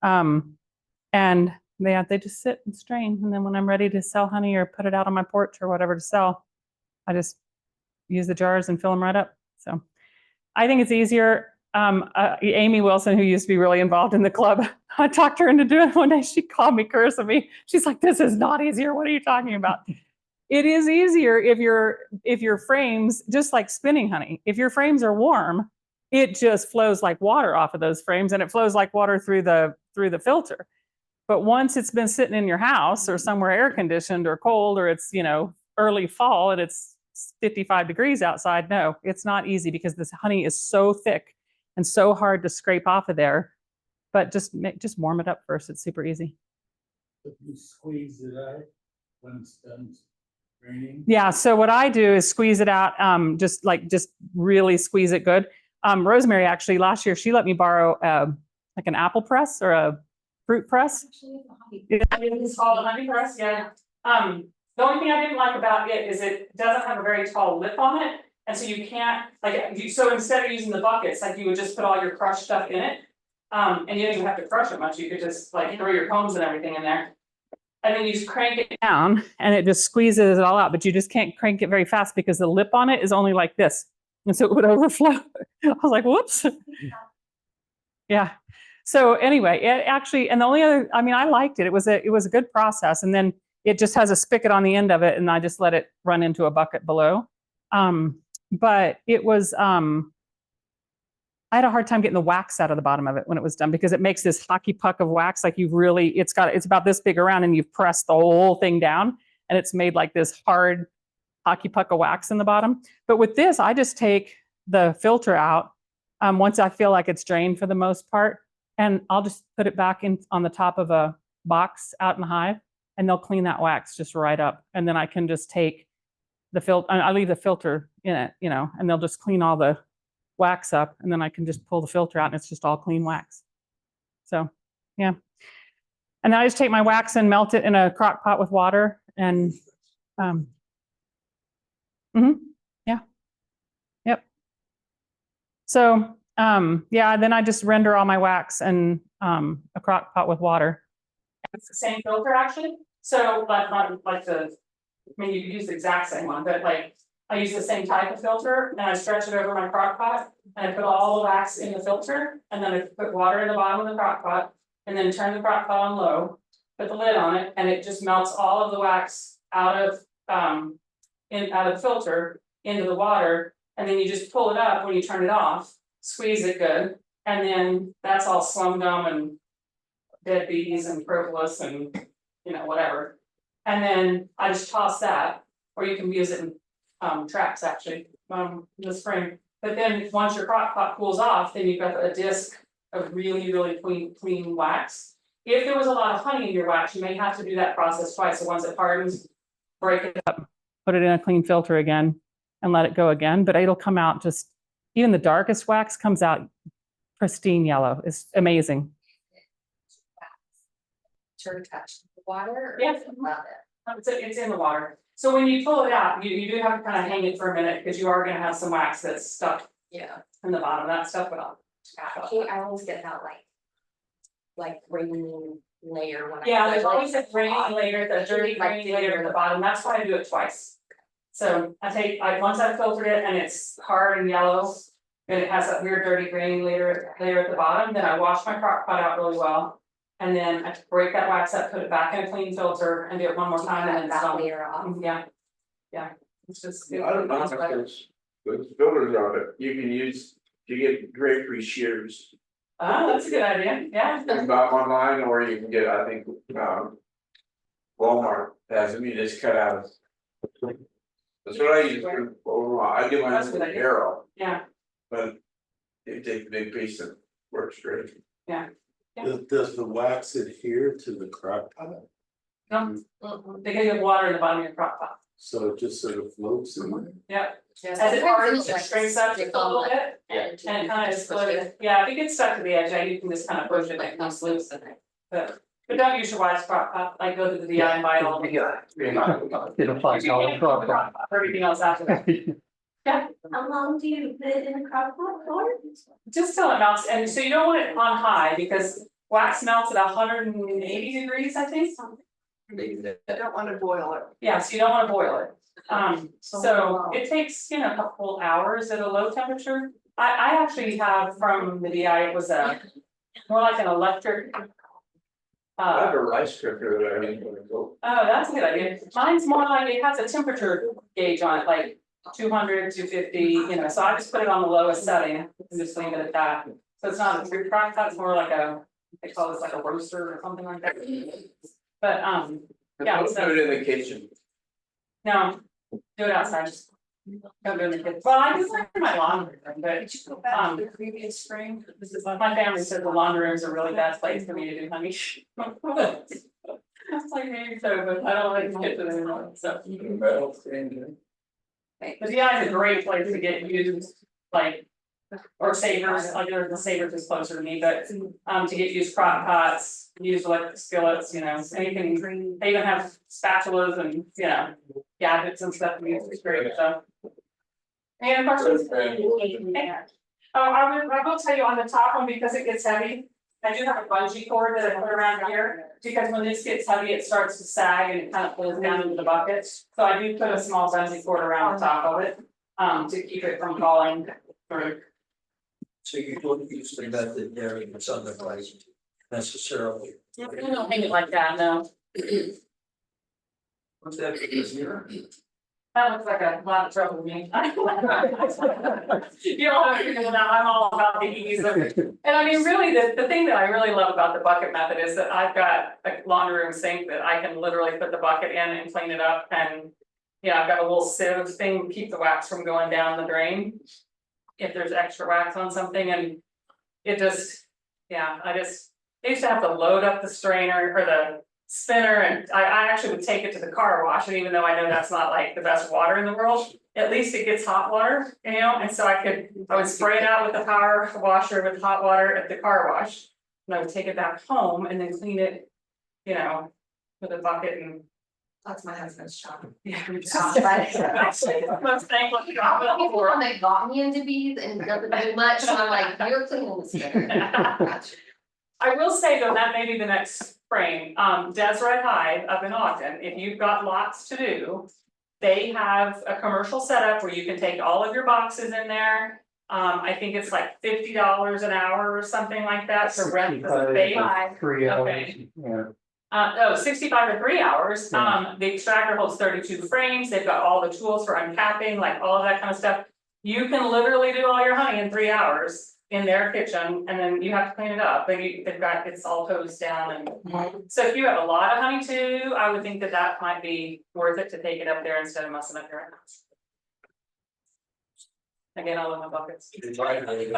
And they just sit and strain. And then when I'm ready to sell honey or put it out on my porch or whatever to sell, I just use the jars and fill them right up. So I think it's easier. Amy Wilson, who used to be really involved in the club, I talked her into doing it one day. She called me, cursing me. She's like, this is not easier. What are you talking about? It is easier if your frames, just like spinning honey, if your frames are warm, it just flows like water off of those frames and it flows like water through the filter. But once it's been sitting in your house or somewhere air conditioned or cold, or it's, early fall and it's 55 degrees outside, no, it's not easy because this honey is so thick and so hard to scrape off of there. But just warm it up first. It's super easy. If you squeeze it out when it's done draining. Yeah. So what I do is squeeze it out. Just really squeeze it good. Rosemary actually last year she let me borrow like an apple press or a fruit press. It's called a honey press. Yeah. The only thing I didn't like about it is it doesn't have a very tall lip on it. And so you can't, so instead of using the buckets, like you would just put all your crushed stuff in it. And you don't even have to crush it much. You could just throw your combs and everything in there. And then you just crank it down and it just squeezes it all out. But you just can't crank it very fast because the lip on it is only like this. And so it would overflow. I was like, whoops. Yeah. So anyway, it actually, and the only other, I liked it. It was a good process. And then it just has a spigot on the end of it and I just let it run into a bucket below. But it was, I had a hard time getting the wax out of the bottom of it when it was done because it makes this hockey puck of wax. Like it's about this big around and you've pressed the whole thing down and it's made like this hard hockey puck of wax in the bottom. But with this, I just take the filter out once I feel like it's drained for the most part. And I'll just put it back in on the top of a box out in the hive and they'll clean that wax just right up. And then I can just take the filter, I leave the filter in it, and they'll just clean all the wax up and then I can just pull the filter out and it's just all clean wax. So, yeah. And then I just take my wax and melt it in a crock pot with water and, yeah. Yep. So, yeah, then I just render all my wax in a crock pot with water. It's the same filter actually. So, you could use the exact same one, but I use the same type of filter and I stretch it over my crock pot and I put all the wax in the filter and then I put water in the bottom of the crock pot and then turn the crock pot on low, put the lid on it, and it just melts all of the wax out of the filter into the water, and then you just pull it up when you turn it off, squeeze it good, and then that's all slum gum and dead bees and propolis and whatever. And then I just toss that, or you can use it in traps actually, in the spring. But then once your crock pot cools off, then you've got a disc of really, really clean wax. If there was a lot of honey in your wax, you may have to do that process twice. So once it hardens, break it up, put it in a clean filter again, and let it go again. But it'll come out just, even the darkest wax comes out pristine yellow. It's amazing. Turn touch the water? Yes. It's in the water. So when you pull it out, you do have to kind of hang it for a minute because you are going to have some wax that's stuck in the bottom. That stuff will. I always get that like grainy layer when there's always a grainy layer, the dirty grainy layer at the bottom. That's why I do it twice. So once I've filtered it and it's hard and yellow and it has that weird dirty grainy layer at the bottom, then I wash my crock pot out really well. And then I break that wax up, put it back in a clean filter and do it one more time and then it's done. layer off. Yeah. It's just. I don't know if there's filters on it, you can use, you get drapery shears. Oh, that's a good idea, yeah. You can buy them online, or you can get, I think, Walmart has them, you just cut out. That's what I use for overall, I do mine That's a with good an idea. arrow, Yeah, but you take the big piece and works great. yeah. Does the wax adhere to the crock pot? No, because you have water in the bottom of your crock pot. So it just sort of floats in there? Yeah, as it hardens, it shrinks up just a little bit and it kind of split. Yeah, if it gets stuck to the edge, you can just kind of push it and it comes loose. But don't use your wide crock pot, like go to the DI and buy it all. Get a $5 crock pot. For everything else after that. Yeah, How long do you put it in the crock pot for? just till it melts, and so you don't want it on high because wax melts at 180 degrees, I think. I don't wanna boil it. Yeah, so you don't wanna boil it. So it takes, a couple hours at a low temperature. I actually have from the DI, it was more like an electric. I have a rice cooker that I need to go. Oh, that's a good idea. Mine's more like, it has a temperature gauge on it, like 200, 250, so I just put it on the lowest setting and just leave it at that. So it's not a food crock pot, it's more like they call this like a roaster or something like that. But, yeah, Don't so- put it in the kitchen. no, do it outside. Don't do it in the kitchen. Well, I do like my laundry room, but Did you go back to the previous spring? this is my family said the laundry room is a really bad place for me to do honey. It's like maybe so, but I don't like to get to the anymore, so. Metal thing. The DI is a great place to get used, like, or savers, like the savers is closer to me, but to get used crock pots, used electric skillets, anything. They even have spatulas and, gadgets and stuff, it's great, so. Any other questions? I will tell you on the top one, because it gets heavy, I do have a bungee cord that I put around here, because when this gets heavy, it starts to sag and it kind of pulls down into the bucket. So I do put a small bungee cord around the top of it, to keep it from falling through. So you don't use the method there that's on the right necessarily. I don't hang it like that, no. What's that because here? That looks like a lot of trouble to me. You don't have to figure it out, I'm all about the ease of it. And I mean, really, the thing that I really love about the bucket method is that I've got a laundry room sink that I can literally put the bucket in and clean it up and. I've got a little sieve thing to keep the wax from going down the drain. If there's extra wax on something, and it just, I used to have to load up the strainer or the spinner, and I actually would take it to the car wash, and even though I know that's not like the best water in the world, at least it gets hot water, and so I would spray it out with the power washer with hot water at the car wash. And I would take it back home and then clean it, with a bucket and. That's my husband's job. Yeah. People that got me into bees and doesn't do much, so I'm like, you're cleaning this. I will say though, that may be the next frame, Deseret Hive up in Ogden, if you've got lots to do. They have a commercial setup where you can take all of your boxes in there. I think it's like $50 an hour or something like that to rent the space. 3 hours. Okay. Yeah. 65 or 3 hours, Yeah. the extractor holds 32 frames, they've got all the tools for uncapping, like all of that kind of stuff. You can literally do all your honey in 3 hours in their kitchen, and then you have to clean it up, but they've got, it's all hosed down and. So if you have a lot of honey too, I would think that might be worth it to take it up there instead of messing up your house. Again, all in my buckets. Keep hydrated.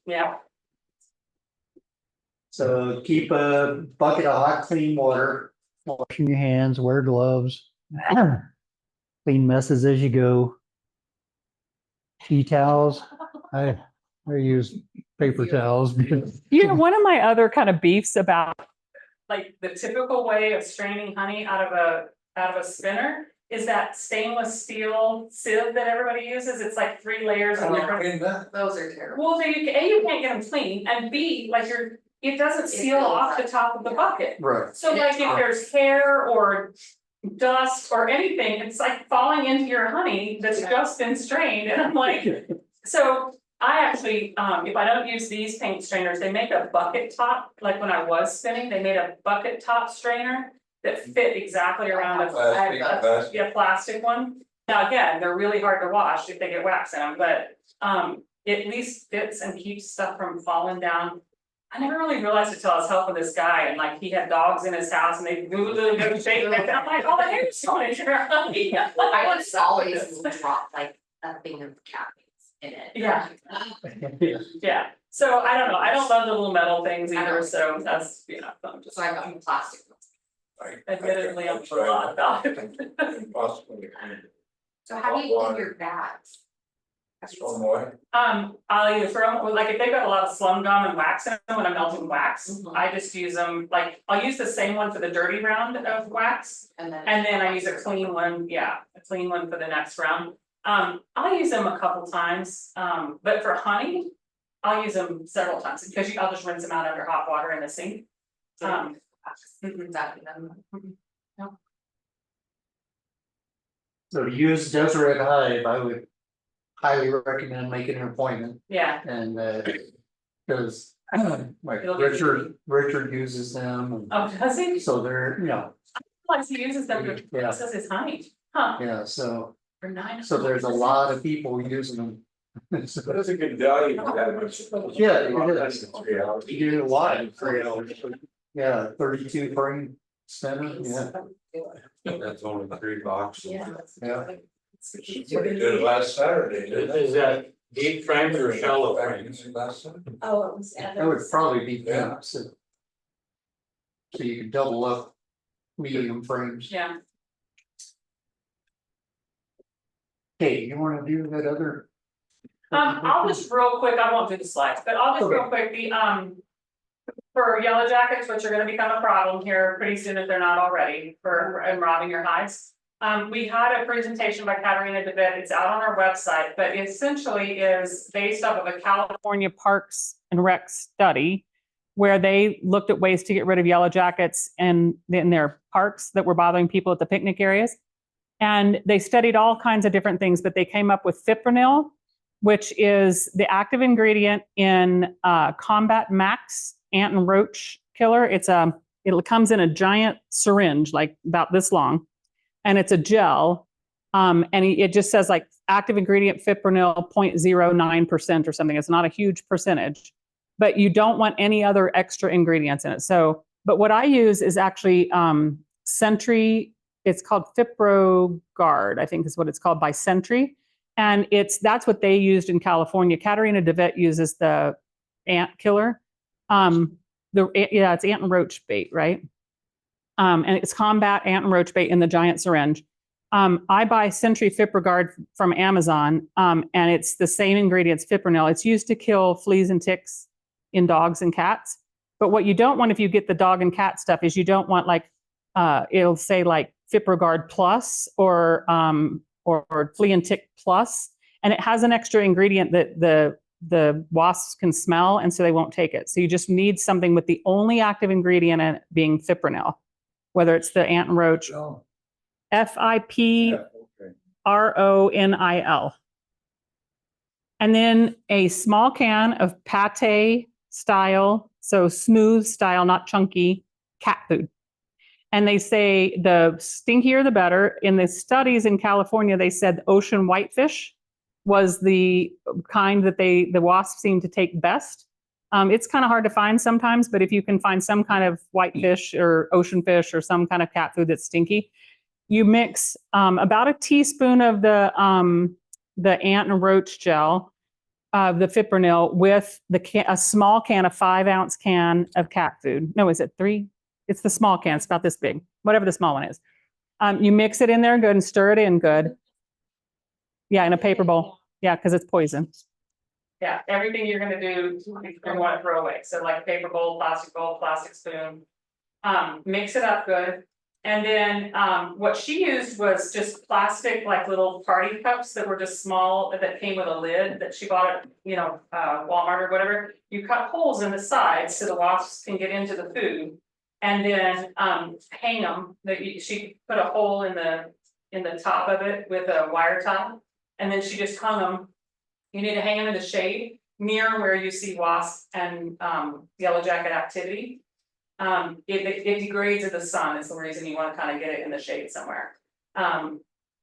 Yeah, So keep a bucket of hot, clean water, washing your hands, wear gloves. Clean messes as you go. Tea towels, I use paper towels. one of my other kind of beefs about. Like the typical way of straining honey out of a spinner is that stainless steel sieve that everybody uses, it's like 3 layers of different. Those are terrible. Well, you can't get them clean, and B, like it doesn't seal off the top of the bucket. Right. So like if there's hair or dust or anything, it's like falling into your honey that's just been strained, and I'm like, so I actually, if I don't use these paint strainers, they make a bucket top, like when I was spinning, they made a bucket top strainer. that fit exactly around Plastic. plastic one. Now, again, they're really hard to wash if they get wax in them, but it at least fits and keeps stuff from falling down. I never really realized it till I was helping this guy and like he had dogs in his house and they moved in good shape and I'm like, oh, the hair's going in your honey. I was always drop like a thing of cat in it. Yeah. Yeah, so I don't know, I don't love the little metal things either, so that's, I'm just. So I got plastic ones. Admittedly, I'm a lot about it. Impossible. So how do you clean your bags? Throw them away. I'll either throw them, like if they've got a lot of slum gum and wax in them when I'm melting wax, I just use them, like, I'll use the same one for the dirty round of wax. And then I use a clean one, a clean one for the next round. I'll use them a couple times, but for honey, I'll use them several times because I'll just rinse them out under hot water in the sink. So to use Deseret Hive, I would highly recommend making an appointment Yeah, and because like It'll be Richard uses them. And oh, does he? so they're, Like he uses them to Yeah. process his honey, huh? yeah, so For 9. there's a lot of people using them. So, But it's a good value. Yeah, it is. 3 hours. you do a lot in 3 hours. Yeah, 32 frame center, yeah, That's only $3. Yeah. yeah. Pretty good last Saturday, didn't it? Is that deep framed or shallow framed? Last Saturday. Oh, it was. That would probably be Yeah. good. So you could double up medium frames. Yeah, Hey, you wanna do that other? I'll just real quick, I won't do the slides, but I'll just real quick, for yellow jackets, which are gonna become a problem here pretty soon if they're not already, for robbing your hives. We had a presentation by Katarina DeVitt, it's out on our website, but essentially is based off of a California Parks and Rec study. Where they looked at ways to get rid of yellow jackets in their parks that were bothering people at the picnic areas. And they studied all kinds of different things, but they came up with fipronil, which is the active ingredient in Combat Max ant and roach killer. It comes in a giant syringe, like about this long, and it's a gel. And it just says like active ingredient fipronil 0.09% or something. It's not a huge percentage, but you don't want any other extra ingredients in it. So, but what I use is actually Sentry. It's called FiproGuard, I think is what it's called, by Sentry. And that's what they used in California. Katarina DeVitt uses the ant killer. It's ant and roach bait, right? And it's Combat ant and roach bait in the giant syringe. I buy Sentry FiproGuard from Amazon, and it's the same ingredients, fipronil. It's used to kill fleas and ticks in dogs and cats. But what you don't want if you get the dog and cat stuff is you don't want like, it'll say like FiproGuard Plus or flea and tick plus, and it has an extra ingredient that the wasps can smell, and so they won't take it. So you just need something with the only active ingredient in it being fipronil, whether it's the ant and roach. Oh. FIPRONIL. And then a small can of pate style, so smooth style, not chunky, cat food. And they say the stinkier the better. In the studies in California, they said ocean whitefish was the kind that the wasps seem to take best. It's kind of hard to find sometimes, but if you can find some kind of whitefish or ocean fish or some kind of cat food that's stinky, you mix about a teaspoon of the ant and roach gel, the fipronil, with a small can, a 5-ounce can of cat food. No, is it 3? It's the small can. It's about this big, whatever the small one is. You mix it in there good and stir it in good. Yeah, in a paper bowl. Yeah, because it's poison. Yeah, everything you're going to do, you're going to want to throw away. So like paper bowl, plastic spoon. Mix it up good. And then what she used was just plastic, like little party cups that were just small, that came with a lid that she bought at, Walmart or whatever. You cut holes in the sides so the wasps can get into the food. And then hang them. She put a hole in the top of it with a wire top, and then she just hung them. You need to hang them in the shade near where you see wasp and yellow jacket activity. it degrades in the sun, is the reason you wanna kind of get it in the shade somewhere.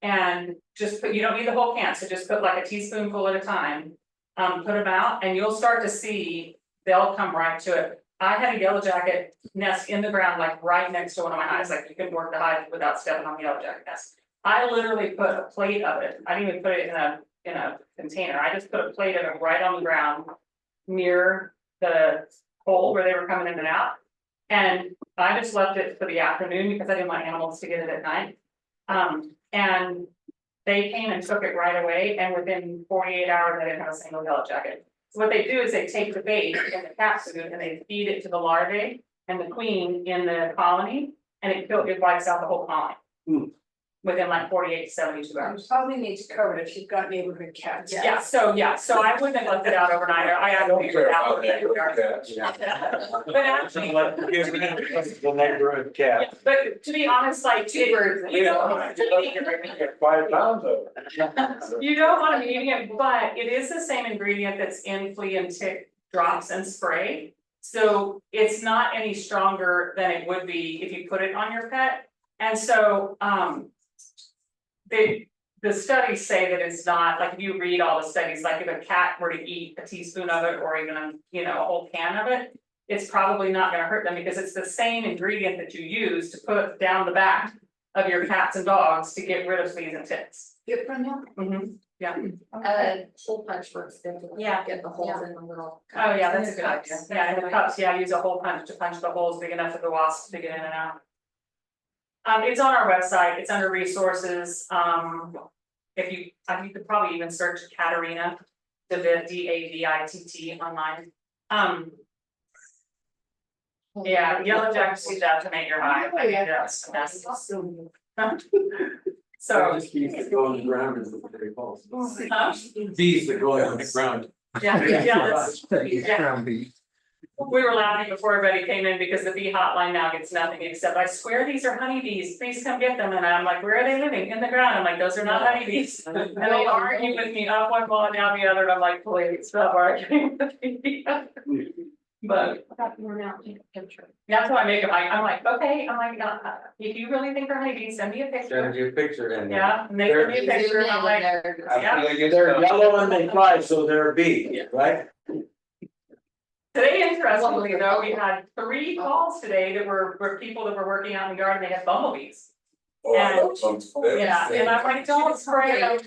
And just put, you don't need the whole can, so just put like a teaspoonful at a time. Put them out and you'll start to see, they'll come right to it. I had a yellow jacket nest in the ground, like right next to one of my hives, like you couldn't work the hive without stepping on the yellow jacket nest. I literally put a plate of it, I didn't even put it in a container, I just put a plate of it right on the ground. Near the hole where they were coming in and out. And I just left it for the afternoon because I didn't want animals to get it at night. And they came and took it right away, and within 48 hours, I didn't have a single yellow jacket. So what they do is they take the bait and the cat food and they feed it to the larvae and the queen in the colony, and it wipes out the whole colony. Within like 48 to 72 hours. Probably needs covered if you've got neighborhood cats. Yeah, so I wouldn't have left it out overnight, I I don't actually. care about that. But actually, The neighborhood yeah, cat. but to be honest, like, Two birds. you don't, 5 pounds of it. you don't want to be eating it, but it is the same ingredient that's in flea and tick drops and spray. So it's not any stronger than it would be if you put it on your pet. And so, the studies say that it's not, like, if you read all the studies, like if a cat were to eat a teaspoon of it or even a whole can of it. It's probably not gonna hurt them because it's the same ingredient that you use to put down the back of your cats and dogs to get rid of fleas and ticks. Good for now. Yeah. Hole punch works good. Yeah. Get the holes in the little. Oh, yeah, that's a good idea. Yeah, in the cups, yeah, use a hole punch to punch the holes big enough for the wasps to get in and out. It's on our website, it's under resources, if you could probably even search Katarina Davitt, Davitt online. Yeah, yellow jacket seeds out to make your hive, I mean, that's. So. Just keep it going ground is very false. Huh? Bees that go on the ground. Yeah. We were laughing before everybody came in because the bee hotline now gets nothing except, I swear these are honeybees, please come get them, and I'm like, where are they living? In the ground, I'm like, those are not honeybees. And they argue with me up one wall and down the other, and I'm like, please stop arguing with me. But that's why I make them, I'm like, okay, I'm like, if you really think they're honeybees, send me a picture. Send you a picture and. Yeah, and they send me a picture, and I'm like, yeah. They're yellow and they fly, so they're a bee, right? Today, interestingly though, we had 3 calls today that were people that were working out in the garden, they had bumblebees. Oh, I love some. Yeah, and I'm like, don't spray. Huh?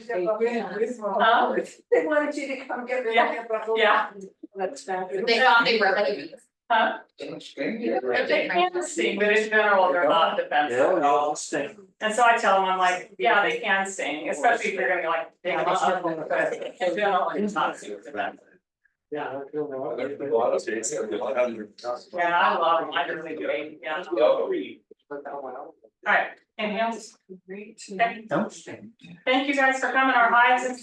They wanted you to come get rid of their bubble. Yeah. That's fabulous. They thought they were honeybees. Huh? They can sting, but in general, they're not defensive. I'll stink. And so I tell them, I'm like, yeah, they can sting, especially if they're gonna like, dig them up, but in general, it's not super defensive. Yeah. There's a lot of these, there's a lot of them. Yeah, I love them, I really do, yeah. Alright, anything else? Okay. Thank you guys for coming, our hives and